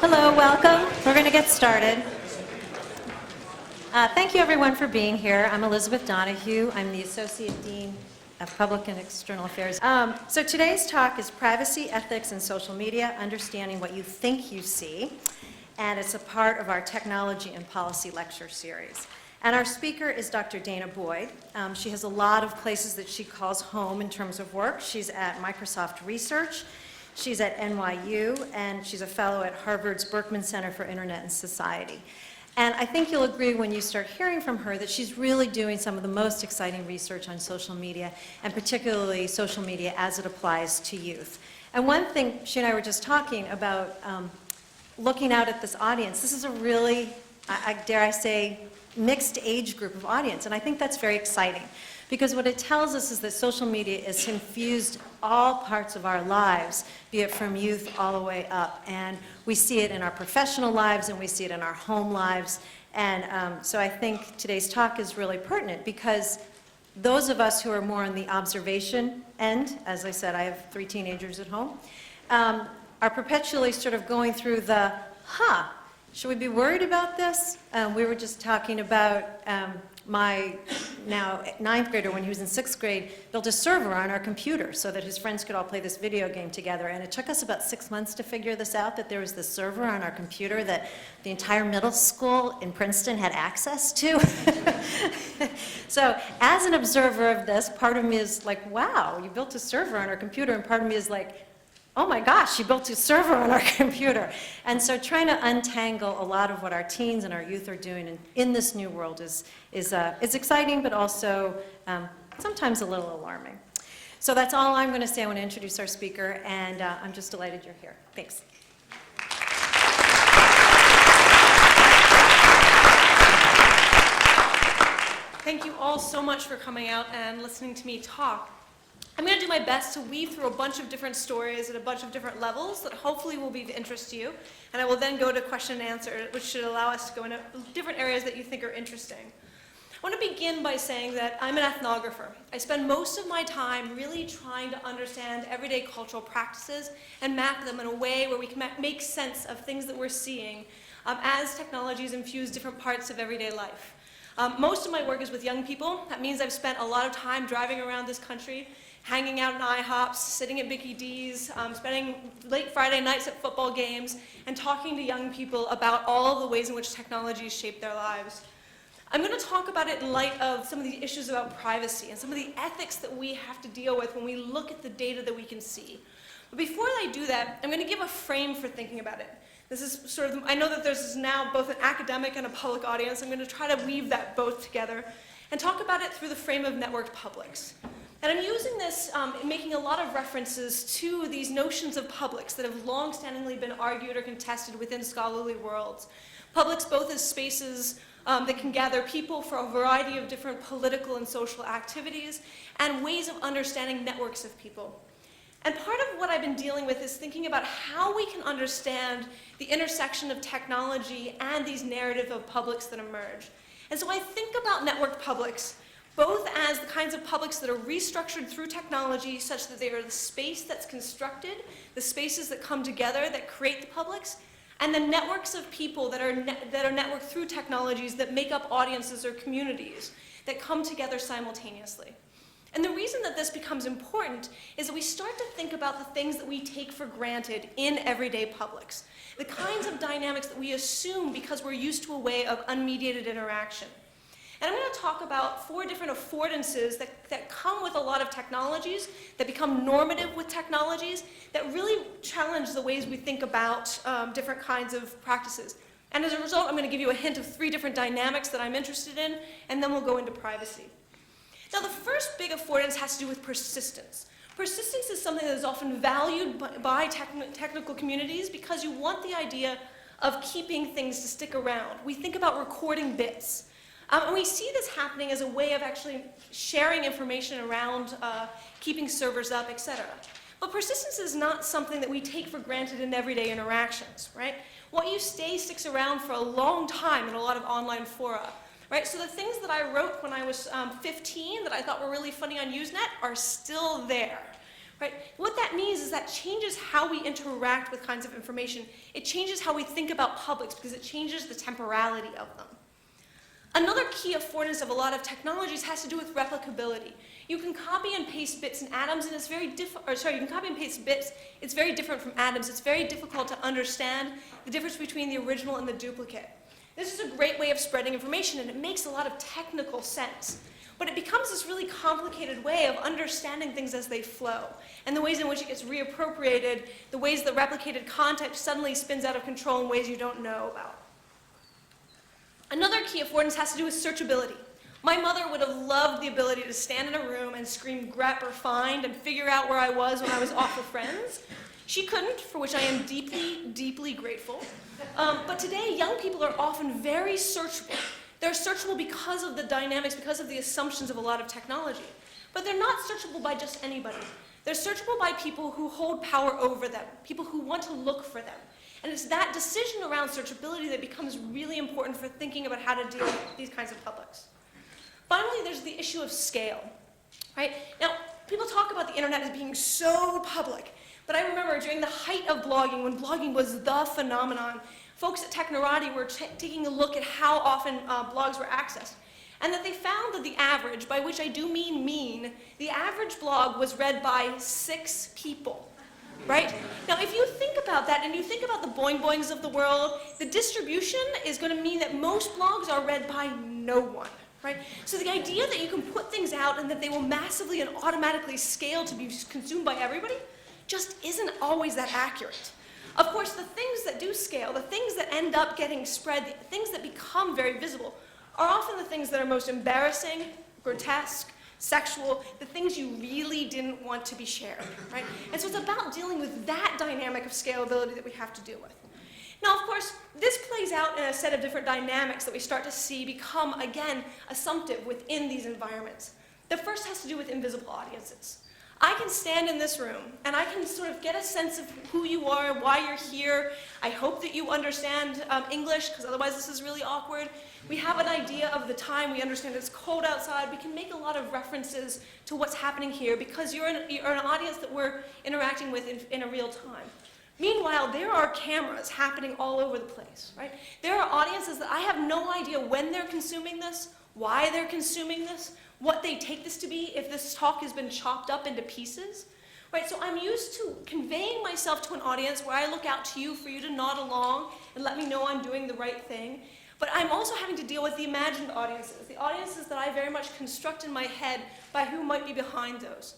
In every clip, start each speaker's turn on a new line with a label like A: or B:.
A: Hello, welcome. We're going to get started. Thank you everyone for being here. I'm Elizabeth Donahue. I'm the Associate Dean of Public and External Affairs. So today's talk is Privacy, Ethics, and Social Media, Understanding What You Think You See. And it's a part of our Technology and Policy Lecture Series. And our speaker is Dr. Danah Boyd. She has a lot of places that she calls home in terms of work. She's at Microsoft Research. She's at NYU, and she's a fellow at Harvard's Berkman Center for Internet and Society. And I think you'll agree when you start hearing from her that she's really doing some of the most exciting research on social media, and particularly social media as it applies to youth. And one thing, she and I were just talking about looking out at this audience. This is a really, dare I say, mixed age group of audience, and I think that's very exciting. Because what it tells us is that social media is infused all parts of our lives, be it from youth all the way up. And we see it in our professional lives, and we see it in our home lives. And so I think today's talk is really pertinent, because those of us who are more on the observation end, as I said, I have 3 teenagers at home, are perpetually sort of going through the, should we be worried about this? We were just talking about my now 9th grader, when he was in 6th grade, built a server on our computer so that his friends could all play this video game together. And it took us about 6 months to figure this out, that there was this server on our computer that the entire middle school in Princeton had access to. So as an observer of this, part of me is like, wow, you built a server on our computer, and part of me is like, oh my gosh, you built a server on our computer. And so trying to untangle a lot of what our teens and our youth are doing in this new world is exciting, but also sometimes a little alarming. So that's all I'm going to say. I want to introduce our speaker, and I'm just delighted you're here. Thanks.
B: Thank you all so much for coming out and listening to me talk. I'm going to do my best to weave through a bunch of different stories at a bunch of different levels that hopefully will be of interest to you. And I will then go to question and answer, which should allow us to go into different areas that you think are interesting. I want to begin by saying that I'm an ethnographer. I spend most of my time really trying to understand everyday cultural practices and map them in a way where we can make sense of things that we're seeing as technologies infuse different parts of everyday life. Most of my work is with young people. That means I've spent a lot of time driving around this country, hanging out in IHOPs, sitting at Mickey D's, spending late Friday nights at football games, and talking to young people about all the ways in which technologies shape their lives. I'm going to talk about it in light of some of the issues about privacy and some of the ethics that we have to deal with when we look at the data that we can see. But before I do that, I'm going to give a frame for thinking about it. This is sort of, I know that there's now both an academic and a public audience. I'm going to try to weave that both together and talk about it through the frame of networked publics. And I'm using this, making a lot of references to these notions of publics that have long-standingly been argued or contested within scholarly worlds. Publics both as spaces that can gather people for a variety of different political and social activities, and ways of understanding networks of people. And part of what I've been dealing with is thinking about how we can understand the intersection of technology and these narrative of publics that emerge. And so I think about networked publics both as the kinds of publics that are restructured through technology such that they are the space that's constructed, the spaces that come together that create the publics, and the networks of people that are networked through technologies that make up audiences or communities that come together simultaneously. And the reason that this becomes important is that we start to think about the things that we take for granted in everyday publics, the kinds of dynamics that we assume because we're used to a way of unmediated interaction. And I'm going to talk about 4 different affordances that come with a lot of technologies, that become normative with technologies, that really challenge the ways we think about different kinds of practices. And as a result, I'm going to give you a hint of 3 different dynamics that I'm interested in, and then we'll go into privacy. Now, the first big affordance has to do with persistence. Persistence is something that is often valued by technical communities because you want the idea of keeping things to stick around. We think about recording bits. And we see this happening as a way of actually sharing information around keeping servers up, etc. But persistence is not something that we take for granted in everyday interactions, right? What you say sticks around for a long time in a lot of online fora, right? So the things that I wrote when I was 15 that I thought were really funny on Usenet are still there, right? What that means is that changes how we interact with kinds of information. It changes how we think about publics because it changes the temporality of them. Another key affordance of a lot of technologies has to do with replicability. You can copy and paste bits and atoms, and it's very you can copy and paste bits. It's very different from atoms. It's very difficult to understand the difference between the original and the duplicate. This is a great way of spreading information, and it makes a lot of technical sense. But it becomes this really complicated way of understanding things as they flow, and the ways in which it gets reappropriated, the ways the replicated content suddenly spins out of control in ways you don't know about. Another key affordance has to do with searchability. My mother would have loved the ability to stand in a room and scream grep or find and figure out where I was when I was off with friends. She couldn't, for which I am deeply, deeply grateful. But today, young people are often very searchable. They're searchable because of the dynamics, because of the assumptions of a lot of technology. But they're not searchable by just anybody. They're searchable by people who hold power over them, people who want to look for them. And it's that decision around searchability that becomes really important for thinking about how to deal with these kinds of publics. Finally, there's the issue of scale, right? Now, people talk about the internet as being so public, but I remember during the height of blogging, when blogging was the phenomenon, folks at Technorati were taking a look at how often blogs were accessed, and that they found that the average, by which I do mean, the average blog was read by 6 people. Right? Now, if you think about that and you think about the boing boings of the world, the distribution is going to mean that most blogs are read by no one. Right? So the idea that you can put things out and that they will massively and automatically scale to be consumed by everybody just isn't always that accurate. Of course, the things that do scale, the things that end up getting spread, the things that become very visible, are often the things that are most embarrassing, grotesque, sexual, the things you really didn't want to be shared, right? And so it's about dealing with that dynamic of scalability that we have to deal with. Now, of course, this plays out in a set of different dynamics that we start to see become, again, assumptive within these environments. The first has to do with invisible audiences. I can stand in this room, and I can sort of get a sense of who you are, why you're here. I hope that you understand English, because otherwise this is really awkward. We have an idea of the time. We understand it's cold outside. We can make a lot of references to what's happening here because you're an audience that we're interacting with in a real time. Meanwhile, there are cameras happening all over the place, right? There are audiences that I have no idea when they're consuming this, why they're consuming this, what they take this to be, if this talk has been chopped up into pieces, right? So I'm used to conveying myself to an audience where I look out to you for you to nod along and let me know I'm doing the right thing. But I'm also having to deal with the imagined audiences, the audiences that I very much construct in my head by who might be behind those.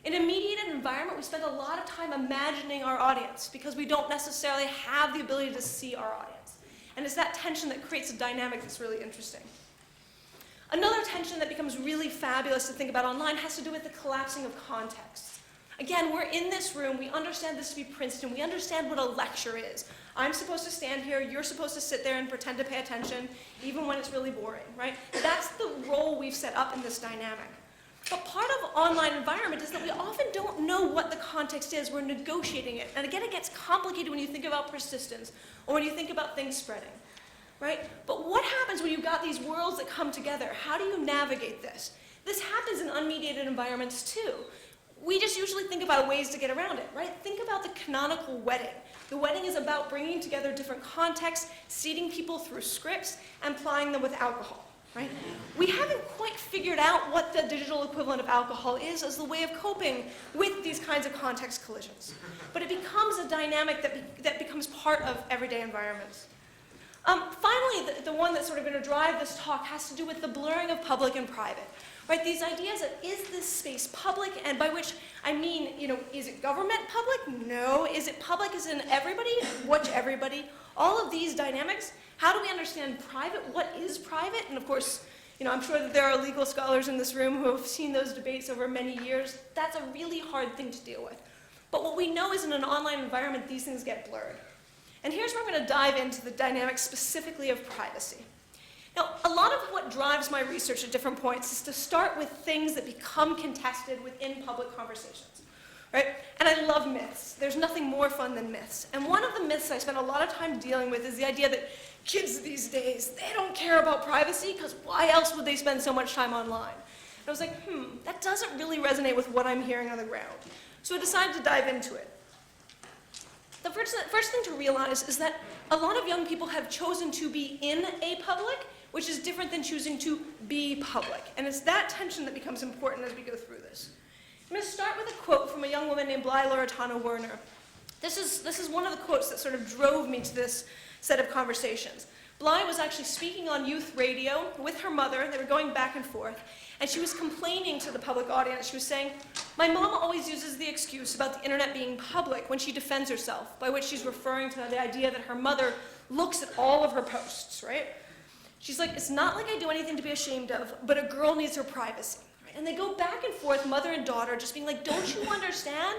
B: In a mediated environment, we spend a lot of time imagining our audience because we don't necessarily have the ability to see our audience. And it's that tension that creates a dynamic that's really interesting. Another tension that becomes really fabulous to think about online has to do with the collapsing of contexts. Again, we're in this room, we understand this to be Princeton, we understand what a lecture is. I'm supposed to stand here, you're supposed to sit there and pretend to pay attention, even when it's really boring, right? That's the role we've set up in this dynamic. But part of online environment is that we often don't know what the context is, we're negotiating it. And again, it gets complicated when you think about persistence, or when you think about things spreading. Right? But what happens when you've got these worlds that come together? How do you navigate this? This happens in unmediated environments too. We just usually think about ways to get around it, right? Think about the canonical wedding. The wedding is about bringing together different contexts, seating people through scripts, and plying them with alcohol, right? We haven't quite figured out what the digital equivalent of alcohol is as the way of coping with these kinds of context collisions. But it becomes a dynamic that becomes part of everyday environments. Finally, the one that's sort of going to drive this talk has to do with the blurring of public and private. Right? These ideas of, is this space public? And by which I mean, is it government public? No. Is it public as in everybody? Which everybody? All of these dynamics. How do we understand private? What is private? And of course, I'm sure that there are legal scholars in this room who have seen those debates over many years. That's a really hard thing to deal with. But what we know is in an online environment, these things get blurred. And here's where I'm going to dive into the dynamics specifically of privacy. Now, a lot of what drives my research at different points is to start with things that become contested within public conversations, right? And I love myths. There's nothing more fun than myths. And one of the myths I spend a lot of time dealing with is the idea that kids these days, they don't care about privacy because why else would they spend so much time online? And I was like, that doesn't really resonate with what I'm hearing on the ground. So I decided to dive into it. The first thing to realize is that a lot of young people have chosen to be in a public, which is different than choosing to be public. And it's that tension that becomes important as we go through this. I'm going to start with a quote from a young woman named Bly Loretano Werner. This is one of the quotes that sort of drove me to this set of conversations. Bly was actually speaking on youth radio with her mother. They were going back and forth. And she was complaining to the public audience. She was saying, "My mom always uses the excuse about the internet being public when she defends herself," by which she's referring to the idea that her mother looks at all of her posts, right? She's like, "It's not like I do anything to be ashamed of, but a girl needs her privacy." Right? And they go back and forth, mother and daughter, just being like, "Don't you understand?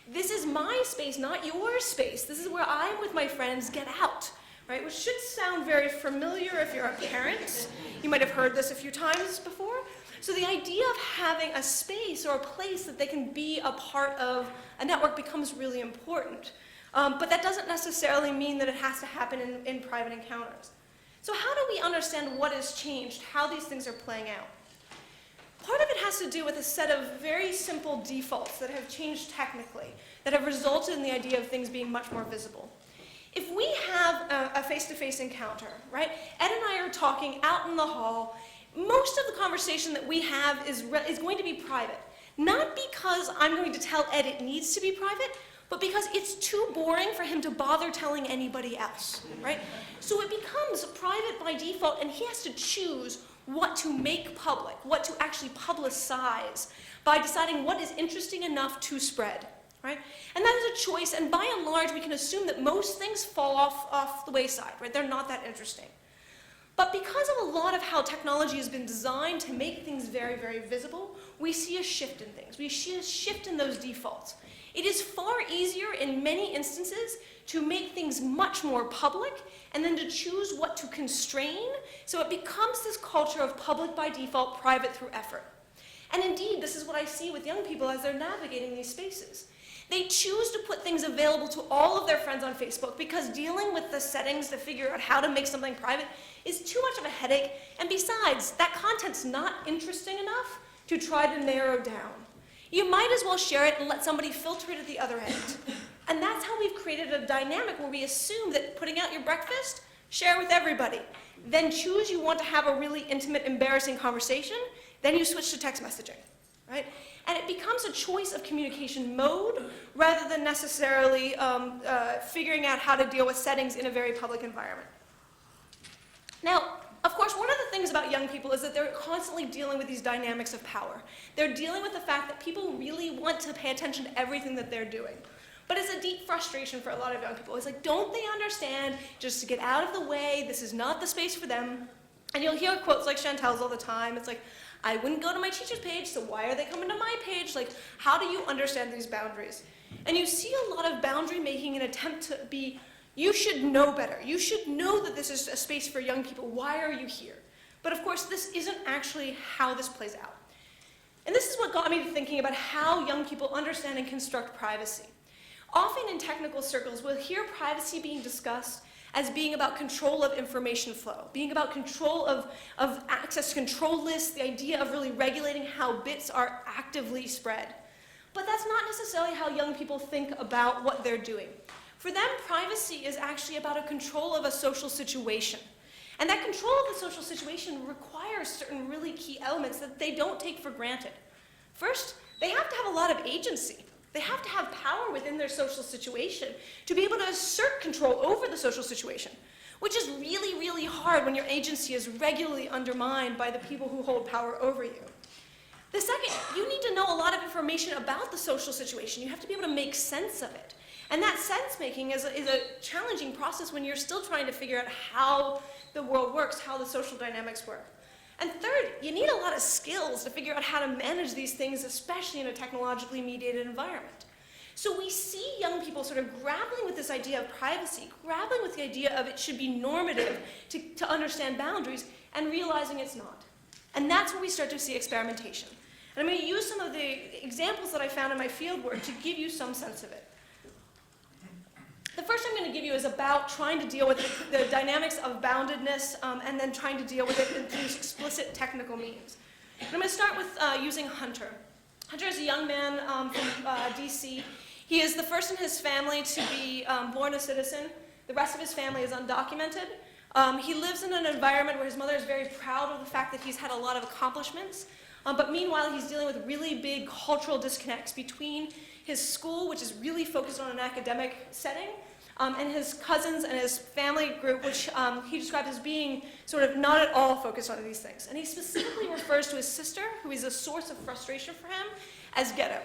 B: This is my space, not your space. This is where I'm with my friends. Get out." Right? Which should sound very familiar if you're a parent. You might have heard this a few times before. So the idea of having a space or a place that they can be a part of a network becomes really important. But that doesn't necessarily mean that it has to happen in private encounters. So how do we understand what has changed, how these things are playing out? Part of it has to do with a set of very simple defaults that have changed technically, that have resulted in the idea of things being much more visible. If we have a face-to-face encounter, right? Ed and I are talking out in the hall. Most of the conversation that we have is going to be private. Not because I'm going to tell Ed it needs to be private, but because it's too boring for him to bother telling anybody else, right? So it becomes private by default, and he has to choose what to make public, what to actually publicize, by deciding what is interesting enough to spread, right? And that is a choice, and by and large, we can assume that most things fall off the wayside, right? They're not that interesting. But because of a lot of how technology has been designed to make things very, very visible, we see a shift in things. We see a shift in those defaults. It is far easier in many instances to make things much more public and then to choose what to constrain, so it becomes this culture of public by default, private through effort. And indeed, this is what I see with young people as they're navigating these spaces. They choose to put things available to all of their friends on Facebook because dealing with the settings to figure out how to make something private is too much of a headache, and besides, that content's not interesting enough to try to narrow down. You might as well share it and let somebody filter it at the other end. And that's how we've created a dynamic where we assume that putting out your breakfast, share with everybody. Then choose you want to have a really intimate, embarrassing conversation, then you switch to text messaging, right? And it becomes a choice of communication mode rather than necessarily figuring out how to deal with settings in a very public environment. Now, of course, one of the things about young people is that they're constantly dealing with these dynamics of power. They're dealing with the fact that people really want to pay attention to everything that they're doing. But it's a deep frustration for a lot of young people. It's like, don't they understand just to get out of the way, this is not the space for them? And you'll hear quotes like Chantel's all the time. It's like, I wouldn't go to my teacher's page, so why are they coming to my page? Like, how do you understand these boundaries? And you see a lot of boundary making in an attempt to be, you should know better. You should know that this is a space for young people. Why are you here? But of course, this isn't actually how this plays out. And this is what got me to thinking about how young people understand and construct privacy. Often in technical circles, we'll hear privacy being discussed as being about control of information flow, being about control of access control lists, the idea of really regulating how bits are actively spread. But that's not necessarily how young people think about what they're doing. For them, privacy is actually about a control of a social situation. And that control of the social situation requires certain really key elements that they don't take for granted. First, they have to have a lot of agency. They have to have power within their social situation to be able to assert control over the social situation, which is really, really hard when your agency is regularly undermined by the people who hold power over you. The second, you need to know a lot of information about the social situation. You have to be able to make sense of it. And that sense-making is a challenging process when you're still trying to figure out how the world works, how the social dynamics work. And third, you need a lot of skills to figure out how to manage these things, especially in a technologically mediated environment. So we see young people sort of grappling with this idea of privacy, grappling with the idea of it should be normative to understand boundaries, and realizing it's not. And that's where we start to see experimentation. And I'm going to use some of the examples that I found in my fieldwork to give you some sense of it. The first I'm going to give you is about trying to deal with the dynamics of boundedness and then trying to deal with it through explicit technical means. And I'm going to start with using Hunter. Hunter is a young man from DC. He is the first in his family to be born a citizen. The rest of his family is undocumented. He lives in an environment where his mother is very proud of the fact that he's had a lot of accomplishments. But meanwhile, he's dealing with really big cultural disconnects between his school, which is really focused on an academic setting, and his cousins and his family group, which he described as being sort of not at all focused on these things. And he specifically refers to his sister, who is a source of frustration for him, as ghetto.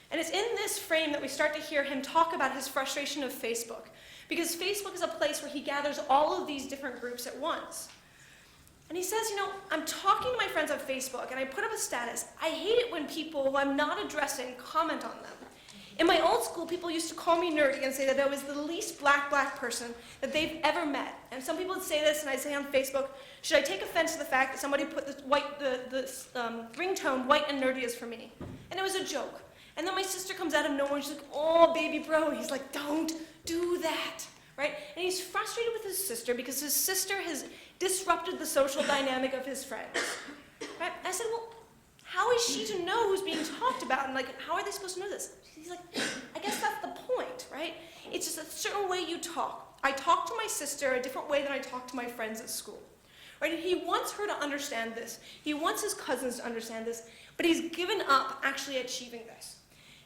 B: And it's in this frame that we start to hear him talk about his frustration of Facebook, because Facebook is a place where he gathers all of these different groups at once. And he says, I'm talking to my friends on Facebook, and I put up a status. I hate it when people who I'm not addressing comment on them. In my old school, people used to call me nerdy and say that I was the least black person that they've ever met. And some people would say this, and I'd say on Facebook, should I take offense to the fact that somebody put the ringtone, white and nerdy is for me? And it was a joke. And then my sister comes out of nowhere, and she's like, oh, baby bro. He's like, don't do that, right? And he's frustrated with his sister because his sister has disrupted the social dynamic of his friends, right? I said, well, how is she to know who's being talked about? And how are they supposed to know this? He's like, I guess that's the point, right? It's just a certain way you talk. I talk to my sister a different way than I talk to my friends at school, right? And he wants her to understand this. He wants his cousins to understand this, but he's given up actually achieving this.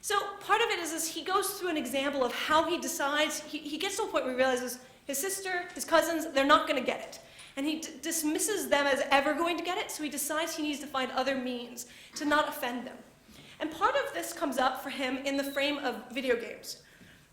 B: So part of it is he goes through an example of how he decides, he gets to a point where he realizes his sister, his cousins, they're not going to get it. And he dismisses them as ever going to get it, so he decides he needs to find other means to not offend them. And part of this comes up for him in the frame of video games.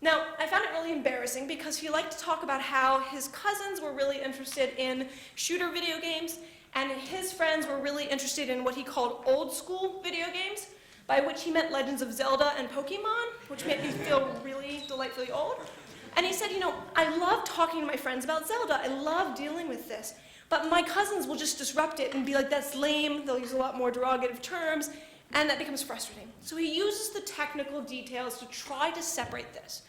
B: Now, I found it really embarrassing because he liked to talk about how his cousins were really interested in shooter video games, and his friends were really interested in what he called old school video games, by which he meant Legends of Zelda and Pokemon, which made me feel really delightfully old. And he said, I love talking to my friends about Zelda. I love dealing with this. But my cousins will just disrupt it and be like, that's lame. They'll use a lot more derogative terms, and that becomes frustrating. So he uses the technical details to try to separate this.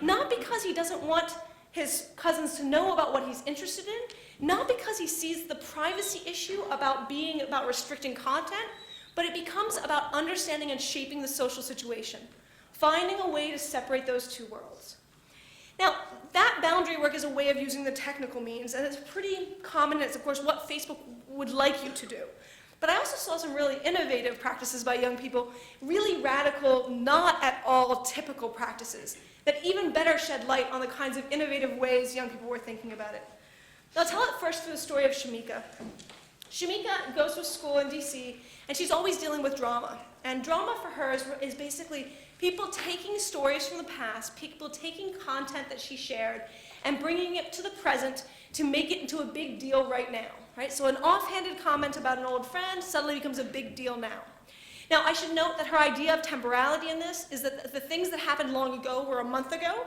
B: Not because he doesn't want his cousins to know about what he's interested in, not because he sees the privacy issue about restricting content, but it becomes about understanding and shaping the social situation, finding a way to separate those two worlds. Now, that boundary work is a way of using the technical means, and it's pretty common. It's, of course, what Facebook would like you to do. But I also saw some really innovative practices by young people, really radical, not at all typical practices, that even better shed light on the kinds of innovative ways young people were thinking about it. I'll tell it first through the story of Shamika. Shamika goes to school in DC, and she's always dealing with drama. And drama for her is basically people taking stories from the past, people taking content that she shared, and bringing it to the present to make it into a big deal right now. Right? So an offhanded comment about an old friend suddenly becomes a big deal now. Now, I should note that her idea of temporality in this is that the things that happened long ago were a month ago.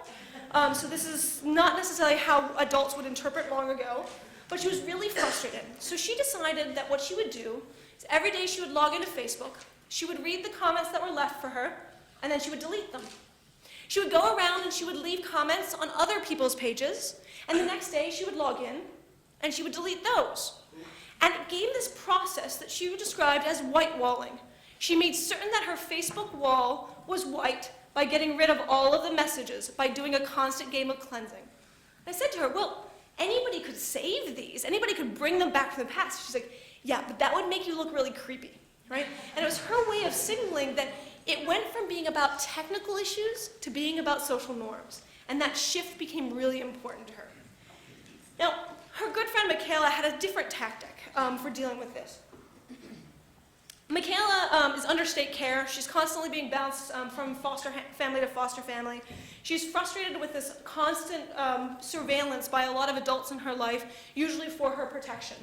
B: So this is not necessarily how adults would interpret long ago. But she was really frustrated. So she decided that what she would do is every day she would log into Facebook, she would read the comments that were left for her, and then she would delete them. She would go around and she would leave comments on other people's pages, and the next day she would log in and she would delete those. And it gave this process that she described as whitewalling. She made certain that her Facebook wall was white by getting rid of all of the messages, by doing a constant game of cleansing. I said to her, well, anybody could save these. Anybody could bring them back from the past. She's like, yeah, but that would make you look really creepy, right? And it was her way of signaling that it went from being about technical issues to being about social norms. And that shift became really important to her. Now, her good friend Michaela had a different tactic for dealing with this. Michaela is under state care. She's constantly being bounced from foster family to foster family. She's frustrated with this constant surveillance by a lot of adults in her life, usually for her protection,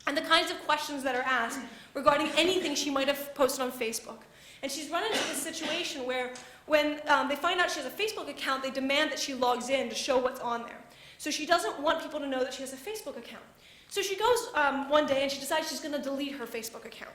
B: and the kinds of questions that are asked regarding anything she might have posted on Facebook. And she's run into this situation where when they find out she has a Facebook account, they demand that she logs in to show what's on there. So she doesn't want people to know that she has a Facebook account. So she goes one day and she decides she's going to delete her Facebook account.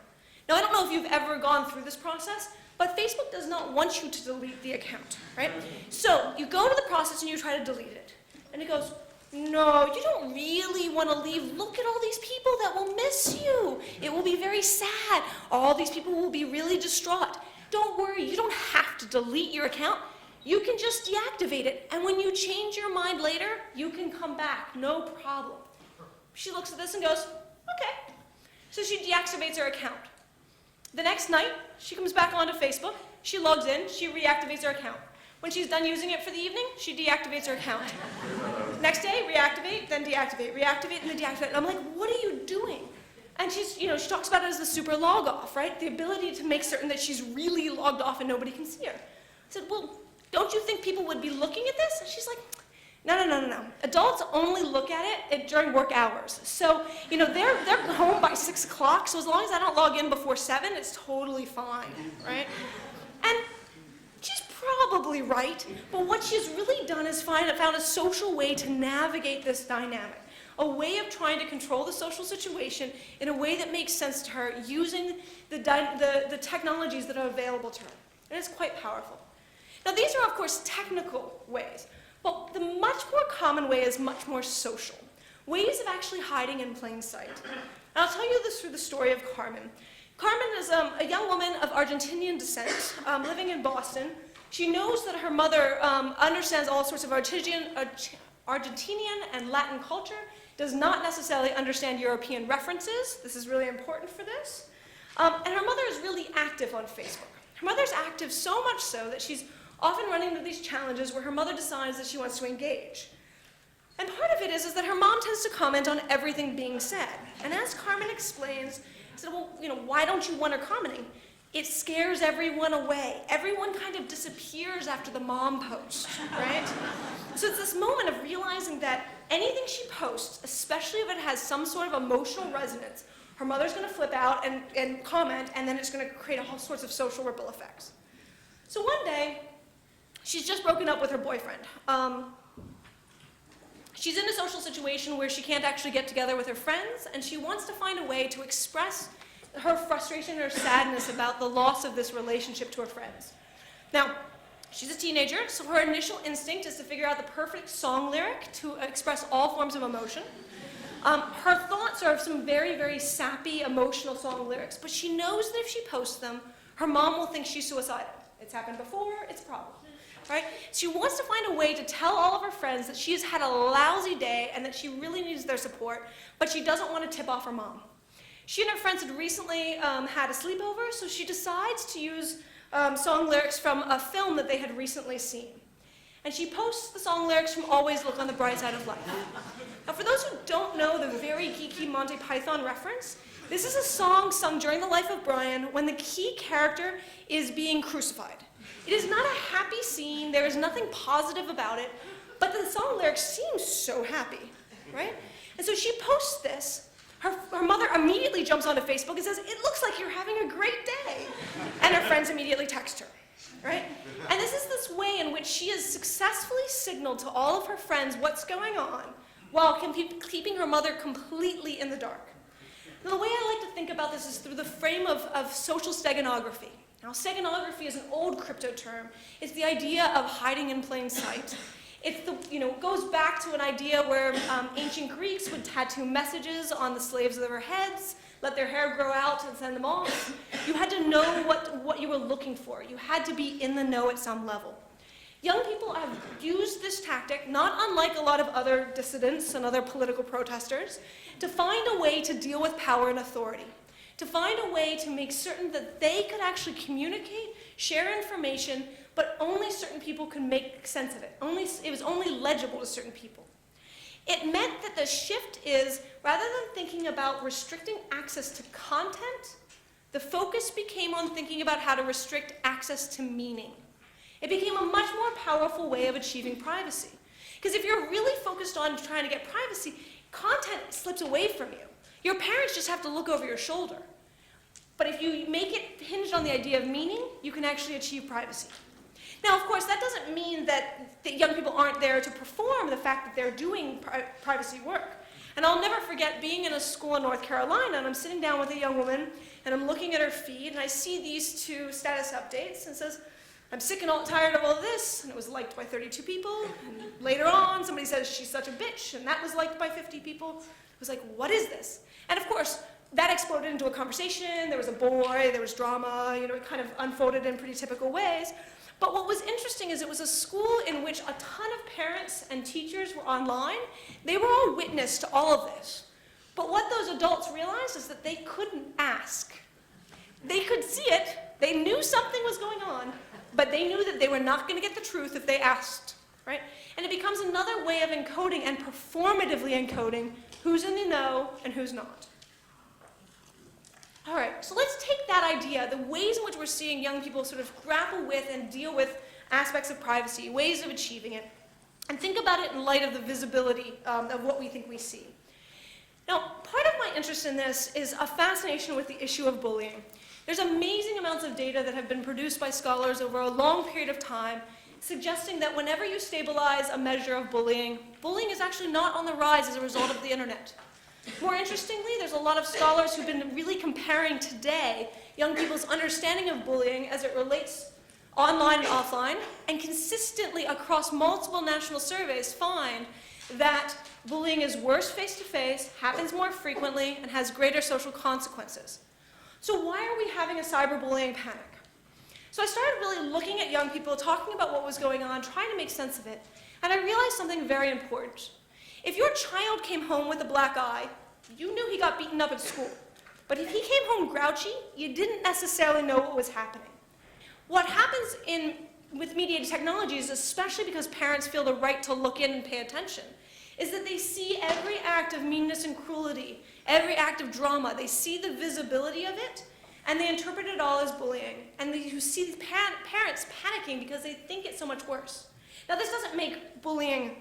B: Now, I don't know if you've ever gone through this process, but Facebook does not want you to delete the account, right? So you go to the process and you try to delete it. And it goes, no, you don't really want to leave. Look at all these people that will miss you. It will be very sad. All these people will be really distraught. Don't worry, you don't have to delete your account. You can just deactivate it, and when you change your mind later, you can come back, no problem. She looks at this and goes, okay. So she deactivates her account. The next night, she comes back onto Facebook, she logs in, she reactivates her account. When she's done using it for the evening, she deactivates her account. Next day, reactivate, then deactivate, reactivate, and then deactivate. And I'm like, what are you doing? And she talks about it as the super log off, right? The ability to make certain that she's really logged off and nobody can see her. I said, well, don't you think people would be looking at this? And she's like, no. Adults only look at it during work hours. So, they're home by 6 o'clock, so as long as I don't log in before 7, it's totally fine, right? And she's probably right, but what she's really done is found a social way to navigate this dynamic, a way of trying to control the social situation in a way that makes sense to her using the technologies that are available to her. And it's quite powerful. Now, these are, of course, technical ways, but the much more common way is much more social, ways of actually hiding in plain sight. And I'll tell you this through the story of Carmen. Carmen is a young woman of Argentinian descent, living in Boston. She knows that her mother understands all sorts of Argentinian and Latin culture, does not necessarily understand European references. This is really important for this. And her mother is really active on Facebook. Her mother's active so much so that she's often running into these challenges where her mother decides that she wants to engage. And part of it is that her mom tends to comment on everything being said. And as Carmen explains, I said, well, why don't you want her commenting? It scares everyone away. Everyone kind of disappears after the mom post, right? So it's this moment of realizing that anything she posts, especially if it has some sort of emotional resonance, her mother's going to flip out and comment, and then it's going to create all sorts of social ripple effects. So one day, she's just broken up with her boyfriend. She's in a social situation where she can't actually get together with her friends, and she wants to find a way to express her frustration and her sadness about the loss of this relationship to her friends. Now, she's a teenager, so her initial instinct is to figure out the perfect song lyric to express all forms of emotion. Her thoughts are of some very, very sappy, emotional song lyrics, but she knows that if she posts them, her mom will think she's suicidal. It's happened before, it's a problem. Right? She wants to find a way to tell all of her friends that she has had a lousy day and that she really needs their support, but she doesn't want to tip off her mom. She and her friends had recently had a sleepover, so she decides to use song lyrics from a film that they had recently seen. And she posts the song lyrics from Always Look on the Bright Side of Life. Now, for those who don't know the very geeky Monty Python reference, this is a song sung during the life of Brian when the key character is being crucified. It is not a happy scene, there is nothing positive about it, but the song lyrics seem so happy, right? And so she posts this. Her mother immediately jumps onto Facebook and says, "It looks like you're having a great day." And her friends immediately text her, right? And this is this way in which she has successfully signaled to all of her friends what's going on while keeping her mother completely in the dark. Now, the way I like to think about this is through the frame of social steganography. Now, steganography is an old crypto term. It's the idea of hiding in plain sight. It goes back to an idea where ancient Greeks would tattoo messages on the slaves of their heads, let their hair grow out and send them off. You had to know what you were looking for. You had to be in the know at some level. Young people have used this tactic, not unlike a lot of other dissidents and other political protesters, to find a way to deal with power and authority, to find a way to make certain that they could actually communicate, share information, but only certain people could make sense of it. It was only legible to certain people. It meant that the shift is, rather than thinking about restricting access to content, the focus became on thinking about how to restrict access to meaning. It became a much more powerful way of achieving privacy. Because if you're really focused on trying to get privacy, content slips away from you. Your parents just have to look over your shoulder. But if you make it hinged on the idea of meaning, you can actually achieve privacy. Now, of course, that doesn't mean that young people aren't there to perform the fact that they're doing privacy work. And I'll never forget being in a school in North Carolina, and I'm sitting down with a young woman, and I'm looking at her feed, and I see these two status updates, and it says, "I'm sick and all tired of all this," and it was liked by 32 people. And later on, somebody says, "She's such a bitch," and that was liked by 50 people. It was like, what is this? And of course, that exploded into a conversation. There was a boy, there was drama, it kind of unfolded in pretty typical ways. But what was interesting is it was a school in which a ton of parents and teachers were online. They were all witness to all of this. But what those adults realized is that they couldn't ask. They could see it, they knew something was going on, but they knew that they were not going to get the truth if they asked, right? And it becomes another way of encoding and performatively encoding who's in the know and who's not. All right, so let's take that idea, the ways in which we're seeing young people sort of grapple with and deal with aspects of privacy, ways of achieving it, and think about it in light of the visibility of what we think we see. Now, part of my interest in this is a fascination with the issue of bullying. There's amazing amounts of data that have been produced by scholars over a long period of time suggesting that whenever you stabilize a measure of bullying, bullying is actually not on the rise as a result of the internet. More interestingly, there's a lot of scholars who've been really comparing today young people's understanding of bullying as it relates online and offline, and consistently across multiple national surveys find that bullying is worse face-to-face, happens more frequently, and has greater social consequences. So why are we having a cyberbullying panic? So I started really looking at young people, talking about what was going on, trying to make sense of it, and I realized something very important. If your child came home with a black eye, you knew he got beaten up at school. But if he came home grouchy, you didn't necessarily know what was happening. What happens with mediated technologies, especially because parents feel the right to look in and pay attention, is that they see every act of meanness and cruelty, every act of drama. They see the visibility of it, and they interpret it all as bullying. And you see the parents panicking because they think it's so much worse. Now, this doesn't make bullying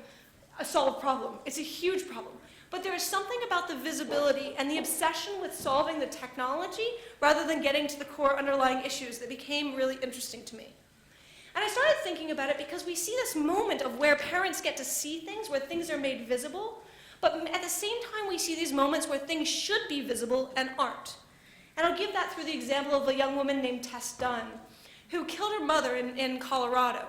B: a solved problem. It's a huge problem. But there is something about the visibility and the obsession with solving the technology rather than getting to the core underlying issues that became really interesting to me. And I started thinking about it because we see this moment of where parents get to see things, where things are made visible, but at the same time we see these moments where things should be visible and aren't. And I'll give that through the example of a young woman named Tess Dunn, who killed her mother in Colorado.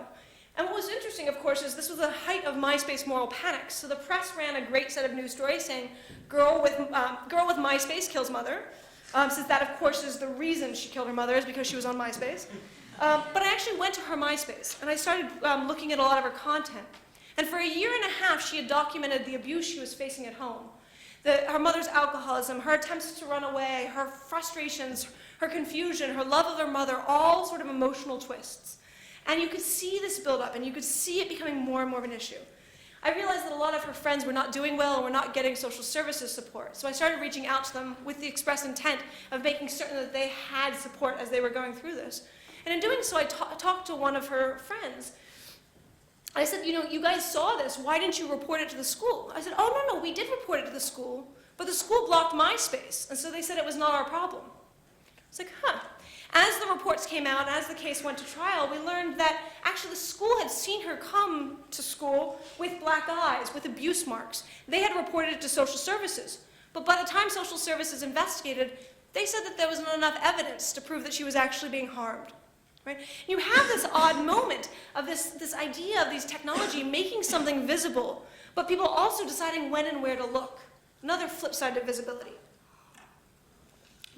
B: And what was interesting, of course, is this was the height of MySpace moral panic. So the press ran a great set of news stories saying, girl with MySpace kills mother, since that, of course, is the reason she killed her mother, is because she was on MySpace. But I actually went to her MySpace, and I started looking at a lot of her content. And for a year and a half, she had documented the abuse she was facing at home. Her mother's alcoholism, her attempts to run away, her frustrations, her confusion, her love of her mother, all sort of emotional twists. And you could see this build up, and you could see it becoming more and more of an issue. I realized that a lot of her friends were not doing well and were not getting social services support. So I started reaching out to them with the express intent of making certain that they had support as they were going through this. And in doing so, I talked to one of her friends. I said, you guys saw this. Why didn't you report it to the school? I said, oh, no, we did report it to the school, but the school blocked MySpace. And so they said it was not our problem. I was like, huh. As the reports came out, as the case went to trial, we learned that actually the school had seen her come to school with black eyes, with abuse marks. They had reported it to social services. But by the time social services investigated, they said that there wasn't enough evidence to prove that she was actually being harmed. Right? You have this odd moment of this idea of these technology making something visible, but people also deciding when and where to look. Another flip side to visibility.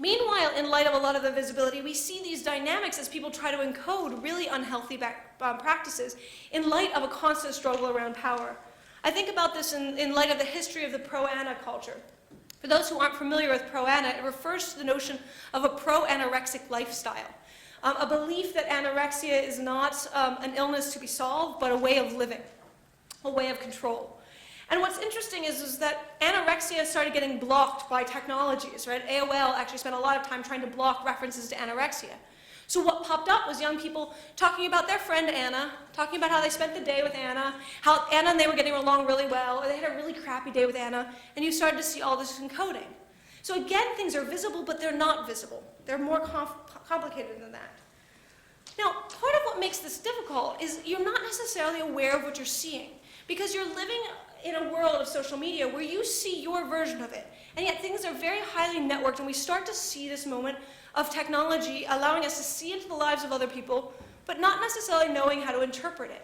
B: Meanwhile, in light of a lot of the visibility, we see these dynamics as people try to encode really unhealthy practices in light of a constant struggle around power. I think about this in light of the history of the pro-ana culture. For those who aren't familiar with pro-ana, it refers to the notion of a pro-anorexic lifestyle. A belief that anorexia is not an illness to be solved, but a way of living, a way of control. And what's interesting is that anorexia started getting blocked by technologies, right? AOL actually spent a lot of time trying to block references to anorexia. So what popped up was young people talking about their friend Anna, talking about how they spent the day with Anna, how Anna and they were getting along really well, or they had a really crappy day with Anna, and you started to see all this encoding. So again, things are visible, but they're not visible. They're more complicated than that. Now, part of what makes this difficult is you're not necessarily aware of what you're seeing, because you're living in a world of social media where you see your version of it, and yet things are very highly networked, and we start to see this moment of technology allowing us to see into the lives of other people, but not necessarily knowing how to interpret it.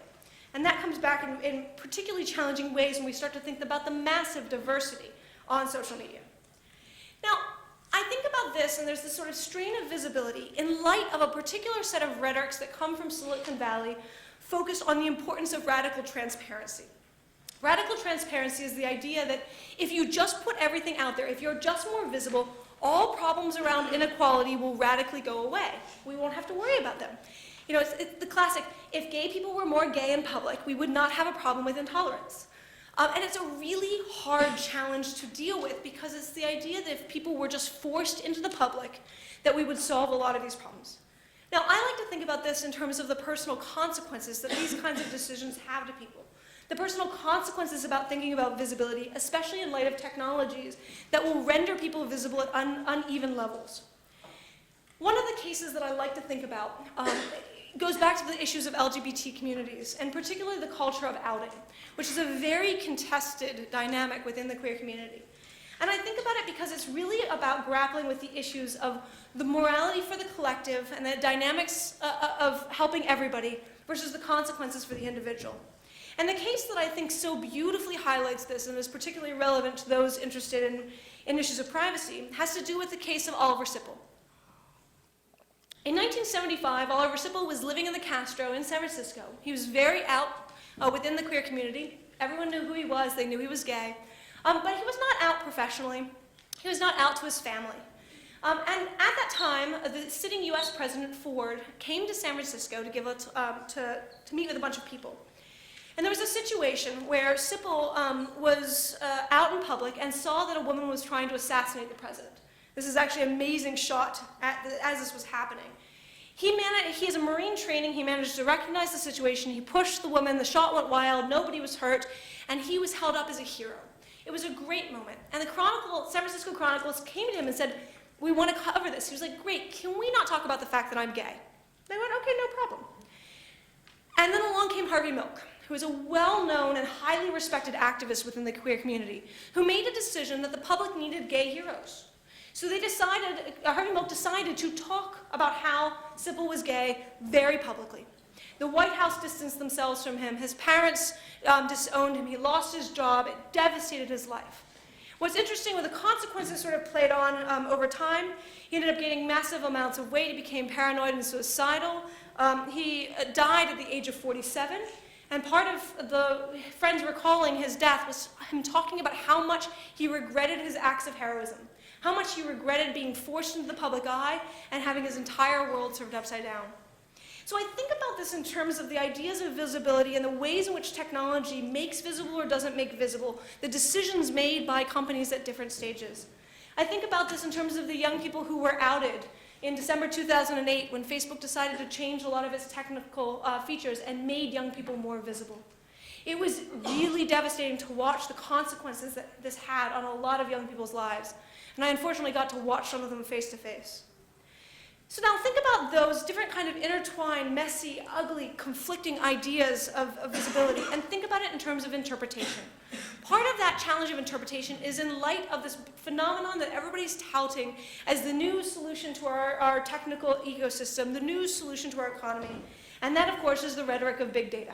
B: And that comes back in particularly challenging ways when we start to think about the massive diversity on social media. Now, I think about this, and there's this sort of strain of visibility in light of a particular set of rhetorics that come from Silicon Valley focused on the importance of radical transparency. Radical transparency is the idea that if you just put everything out there, if you're just more visible, all problems around inequality will radically go away. We won't have to worry about them. You know, it's the classic, if gay people were more gay in public, we would not have a problem with intolerance. And it's a really hard challenge to deal with because it's the idea that if people were just forced into the public, that we would solve a lot of these problems. Now, I like to think about this in terms of the personal consequences that these kinds of decisions have to people. The personal consequences about thinking about visibility, especially in light of technologies that will render people visible at uneven levels. One of the cases that I like to think about goes back to the issues of LGBT communities, and particularly the culture of outing, which is a very contested dynamic within the queer community. And I think about it because it's really about grappling with the issues of the morality for the collective and the dynamics of helping everybody versus the consequences for the individual. And the case that I think so beautifully highlights this and is particularly relevant to those interested in issues of privacy has to do with the case of Oliver Sipple. In 1975, Oliver Sipple was living in the Castro in San Francisco. He was very out within the queer community. Everyone knew who he was. They knew he was gay. But he was not out professionally. He was not out to his family. And at that time, the sitting U.S. President Ford came to San Francisco to meet with a bunch of people. And there was a situation where Sipple was out in public and saw that a woman was trying to assassinate the president. This is actually an amazing shot as this was happening. He has a Marine training. He managed to recognize the situation. He pushed the woman. The shot went wild. Nobody was hurt. And he was held up as a hero. It was a great moment. And the San Francisco Chronicles came to him and said, "We want to cover this." He was like, "Great, can we not talk about the fact that I'm gay?" They went, "Okay, no problem." And then along came Harvey Milk, who was a well-known and highly respected activist within the queer community, who made a decision that the public needed gay heroes. So Harvey Milk decided to talk about how Sipple was gay very publicly. The White House distanced themselves from him. His parents disowned him. He lost his job. It devastated his life. What's interesting, when the consequences sort of played on over time, he ended up gaining massive amounts of weight. He became paranoid and suicidal. He died at the age of 47. And part of the friends recalling his death was him talking about how much he regretted his acts of heroism, how much he regretted being forced into the public eye and having his entire world turned upside down. So I think about this in terms of the ideas of visibility and the ways in which technology makes visible or doesn't make visible, the decisions made by companies at different stages. I think about this in terms of the young people who were outed in December 2008 when Facebook decided to change a lot of its technical features and made young people more visible. It was really devastating to watch the consequences that this had on a lot of young people's lives. And I unfortunately got to watch some of them face to face. So now think about those different kind of intertwined, messy, ugly, conflicting ideas of visibility, and think about it in terms of interpretation. Part of that challenge of interpretation is in light of this phenomenon that everybody's touting as the new solution to our technical ecosystem, the new solution to our economy. And that, of course, is the rhetoric of big data.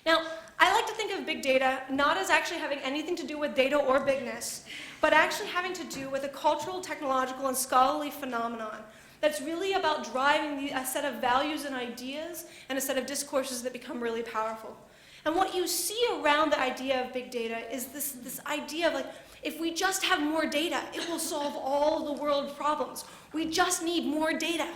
B: Now, I like to think of big data not as actually having anything to do with data or bigness, but actually having to do with a cultural, technological, and scholarly phenomenon that's really about driving a set of values and ideas and a set of discourses that become really powerful. And what you see around the idea of big data is this idea of, like, if we just have more data, it will solve all of the world's problems. We just need more data.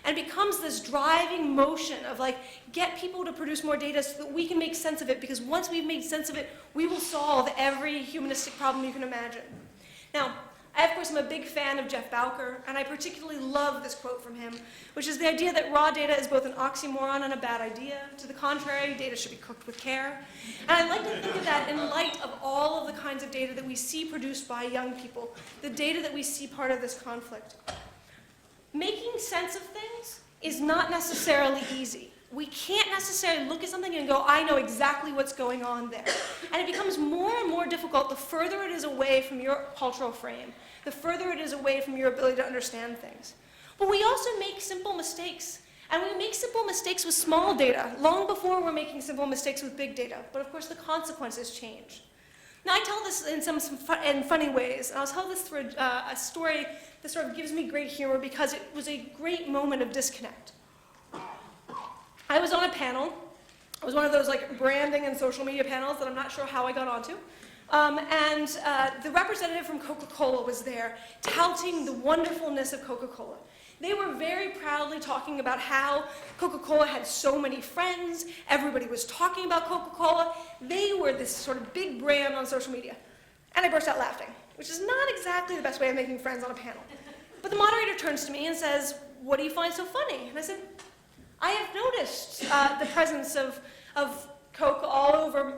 B: And it becomes this driving motion of, like, get people to produce more data so that we can make sense of it, because once we've made sense of it, we will solve every humanistic problem you can imagine. Now, I, of course, am a big fan of Jeff Bowker, and I particularly love this quote from him, which is the idea that raw data is both an oxymoron and a bad idea. To the contrary, data should be cooked with care. And I like to think of that in light of all of the kinds of data that we see produced by young people, the data that we see part of this conflict. Making sense of things is not necessarily easy. We can't necessarily look at something and go, I know exactly what's going on there. And it becomes more and more difficult the further it is away from your cultural frame, the further it is away from your ability to understand things. But we also make simple mistakes. And we make simple mistakes with small data, long before we're making simple mistakes with big data. But of course, the consequences change. Now, I tell this in in funny ways, and I'll tell this through a story that sort of gives me great humor because it was a great moment of disconnect. I was on a panel. It was one of those like branding and social media panels that I'm not sure how I got onto. The representative from Coca-Cola was there touting the wonderfulness of Coca-Cola. They were very proudly talking about how Coca-Cola had so many friends, everybody was talking about Coca-Cola. They were this sort of big brand on social media. And I burst out laughing, which is not exactly the best way of making friends on a panel. But the moderator turns to me and says, "What do you find so funny?" And I said, "I have noticed the presence of Coke all over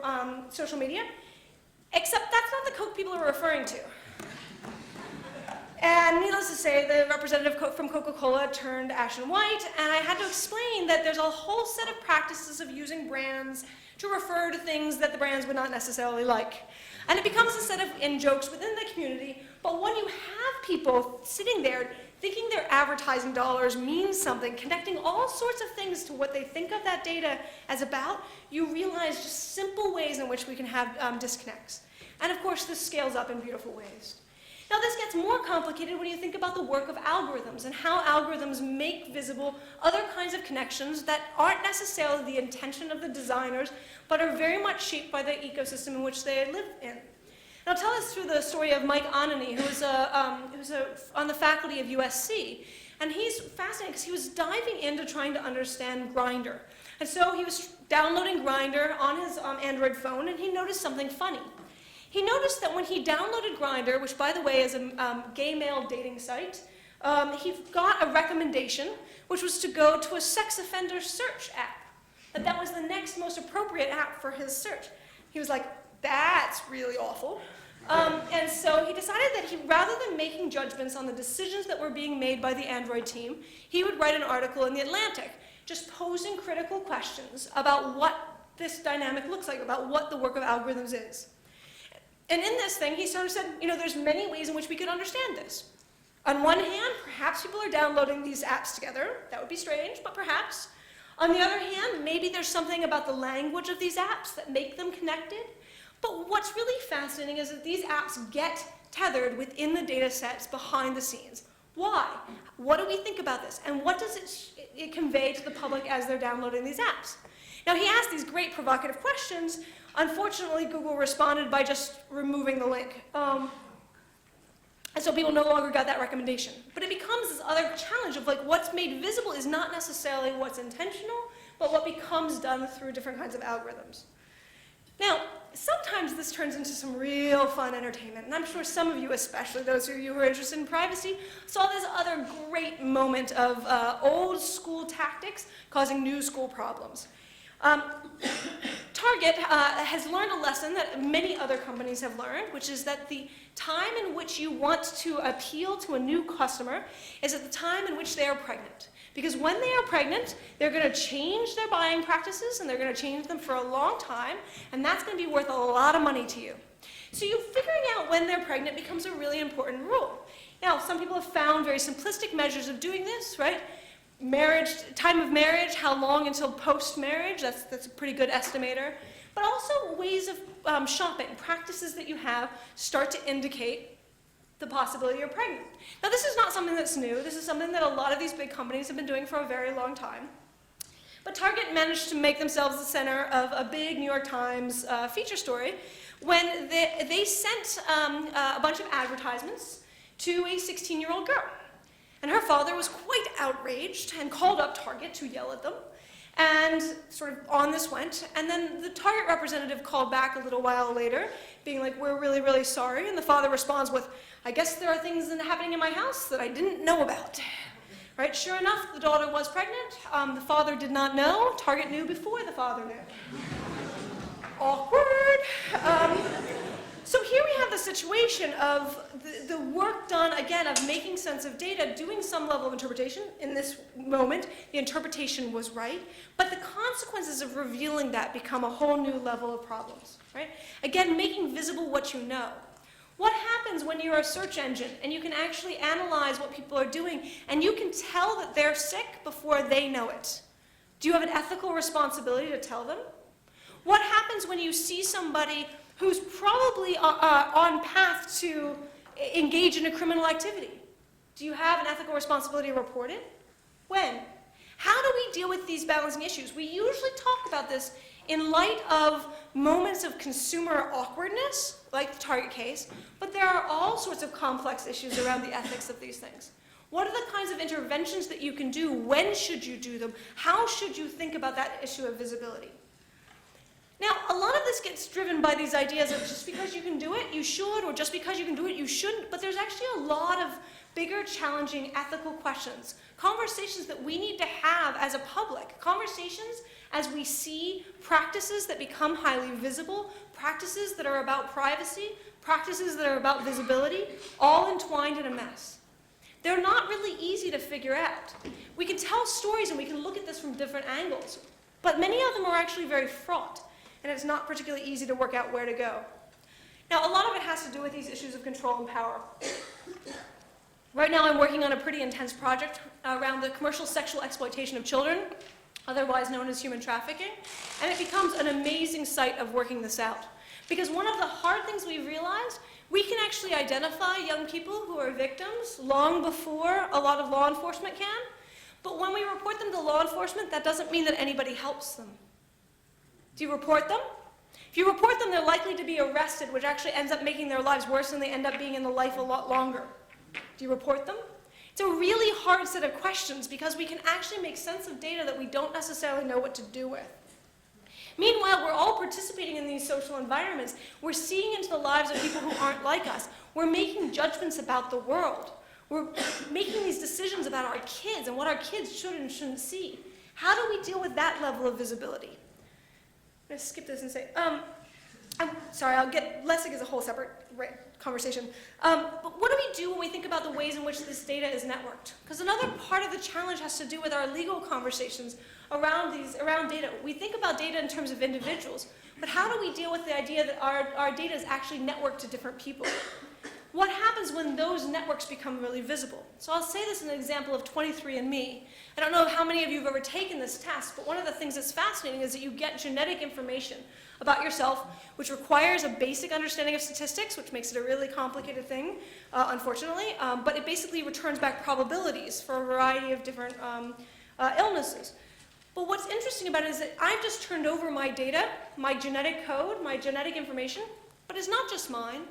B: social media, except that's not the Coke people are referring to." And needless to say, the representative from Coca-Cola turned ashen white, and I had to explain that there's a whole set of practices of using brands to refer to things that the brands would not necessarily like. And it becomes a set of in-jokes within the community, but when you have people sitting there thinking their advertising dollars mean something, connecting all sorts of things to what they think of that data as about, you realize just simple ways in which we can have disconnects. And of course, this scales up in beautiful ways. Now, this gets more complicated when you think about the work of algorithms and how algorithms make visible other kinds of connections that aren't necessarily the intention of the designers, but are very much shaped by the ecosystem in which they live in. And I'll tell this through the story of Mike Onaney, who was on the faculty of USC. And he's fascinating because he was diving into trying to understand Grindr. And so he was downloading Grindr on his Android phone, and he noticed something funny. He noticed that when he downloaded Grindr, which by the way is a gay male dating site, he got a recommendation, which was to go to a sex offender search app. That was the next most appropriate app for his search. He was like, "That's really awful." And so he decided that rather than making judgments on the decisions that were being made by the Android team, he would write an article in The Atlantic, just posing critical questions about what this dynamic looks like, about what the work of algorithms is. And in this thing, he sort of said, there's many ways in which we could understand this. On one hand, perhaps people are downloading these apps together. That would be strange, but perhaps. On the other hand, maybe there's something about the language of these apps that make them connected. But what's really fascinating is that these apps get tethered within the data sets behind the scenes. Why? What do we think about this? And what does it convey to the public as they're downloading these apps? Now, he asked these great provocative questions. Unfortunately, Google responded by just removing the link. And so people no longer got that recommendation. But it becomes this other challenge of what's made visible is not necessarily what's intentional, but what becomes done through different kinds of algorithms. Now, sometimes this turns into some real fun entertainment, and I'm sure some of you, especially those of you who are interested in privacy, saw this other great moment of old school tactics causing new school problems. Target has learned a lesson that many other companies have learned, which is that the time in which you want to appeal to a new customer is at the time in which they are pregnant. Because when they are pregnant, they're going to change their buying practices, and they're going to change them for a long time, and that's going to be worth a lot of money to you. So you figuring out when they're pregnant becomes a really important rule. Now, some people have found very simplistic measures of doing this, right? Marriage, time of marriage, how long until post-marriage, that's a pretty good estimator. But also ways of shopping, practices that you have start to indicate the possibility you're pregnant. Now, this is not something that's new. This is something that a lot of these big companies have been doing for a very long time. But Target managed to make themselves the center of a big New York Times feature story when they sent a bunch of advertisements to a 16-year-old girl. And her father was quite outraged and called up Target to yell at them. And sort of on this went. And then the Target representative called back a little while later, being like, "We're really, really sorry." And the father responds with, "I guess there are things happening in my house that I didn't know about." Right? Sure enough, the daughter was pregnant. The father did not know. Target knew before the father knew. Awkward. So here we have the situation of the work done, again, of making sense of data, doing some level of interpretation. In this moment, the interpretation was right, but the consequences of revealing that become a whole new level of problems, right? Again, making visible what you know. What happens when you're a search engine and you can actually analyze what people are doing and you can tell that they're sick before they know it? Do you have an ethical responsibility to tell them? What happens when you see somebody who's probably on path to engage in a criminal activity? Do you have an ethical responsibility to report it? When? How do we deal with these balancing issues? We usually talk about this in light of moments of consumer awkwardness, like the Target case, but there are all sorts of complex issues around the ethics of these things. What are the kinds of interventions that you can do? When should you do them? How should you think about that issue of visibility? Now, a lot of this gets driven by these ideas of just because you can do it, you should, or just because you can do it, you shouldn't, but there's actually a lot of bigger, challenging ethical questions, conversations that we need to have as a public, conversations as we see practices that become highly visible, practices that are about privacy, practices that are about visibility, all entwined in a mess. They're not really easy to figure out. We can tell stories and we can look at this from different angles, but many of them are actually very fraught, and it's not particularly easy to work out where to go. Now, a lot of it has to do with these issues of control and power. Right now, I'm working on a pretty intense project around the commercial sexual exploitation of children, otherwise known as human trafficking, and it becomes an amazing sight of working this out. Because one of the hard things we've realized, we can actually identify young people who are victims long before a lot of law enforcement can, but when we report them to law enforcement, that doesn't mean that anybody helps them. Do you report them? If you report them, they're likely to be arrested, which actually ends up making their lives worse, and they end up being in the life a lot longer. Do you report them? It's a really hard set of questions because we can actually make sense of data that we don't necessarily know what to do with. Meanwhile, we're all participating in these social environments. We're seeing into the lives of people who aren't like us. We're making judgments about the world. We're making these decisions about our kids and what our kids should and shouldn't see. How do we deal with that level of visibility? I'm going to skip this and say, I'm sorry, Lessig is a whole separate conversation. But what do we do when we think about the ways in which this data is networked? Because another part of the challenge has to do with our legal conversations around data. We think about data in terms of individuals, but how do we deal with the idea that our data is actually networked to different people? What happens when those networks become really visible? So I'll say this in an example of 23andMe. I don't know how many of you have ever taken this test, but one of the things that's fascinating is that you get genetic information about yourself, which requires a basic understanding of statistics, which makes it a really complicated thing, unfortunately, but it basically returns back probabilities for a variety of different illnesses. But what's interesting about it is that I've just turned over my data, my genetic code, my genetic information, but it's not just mine.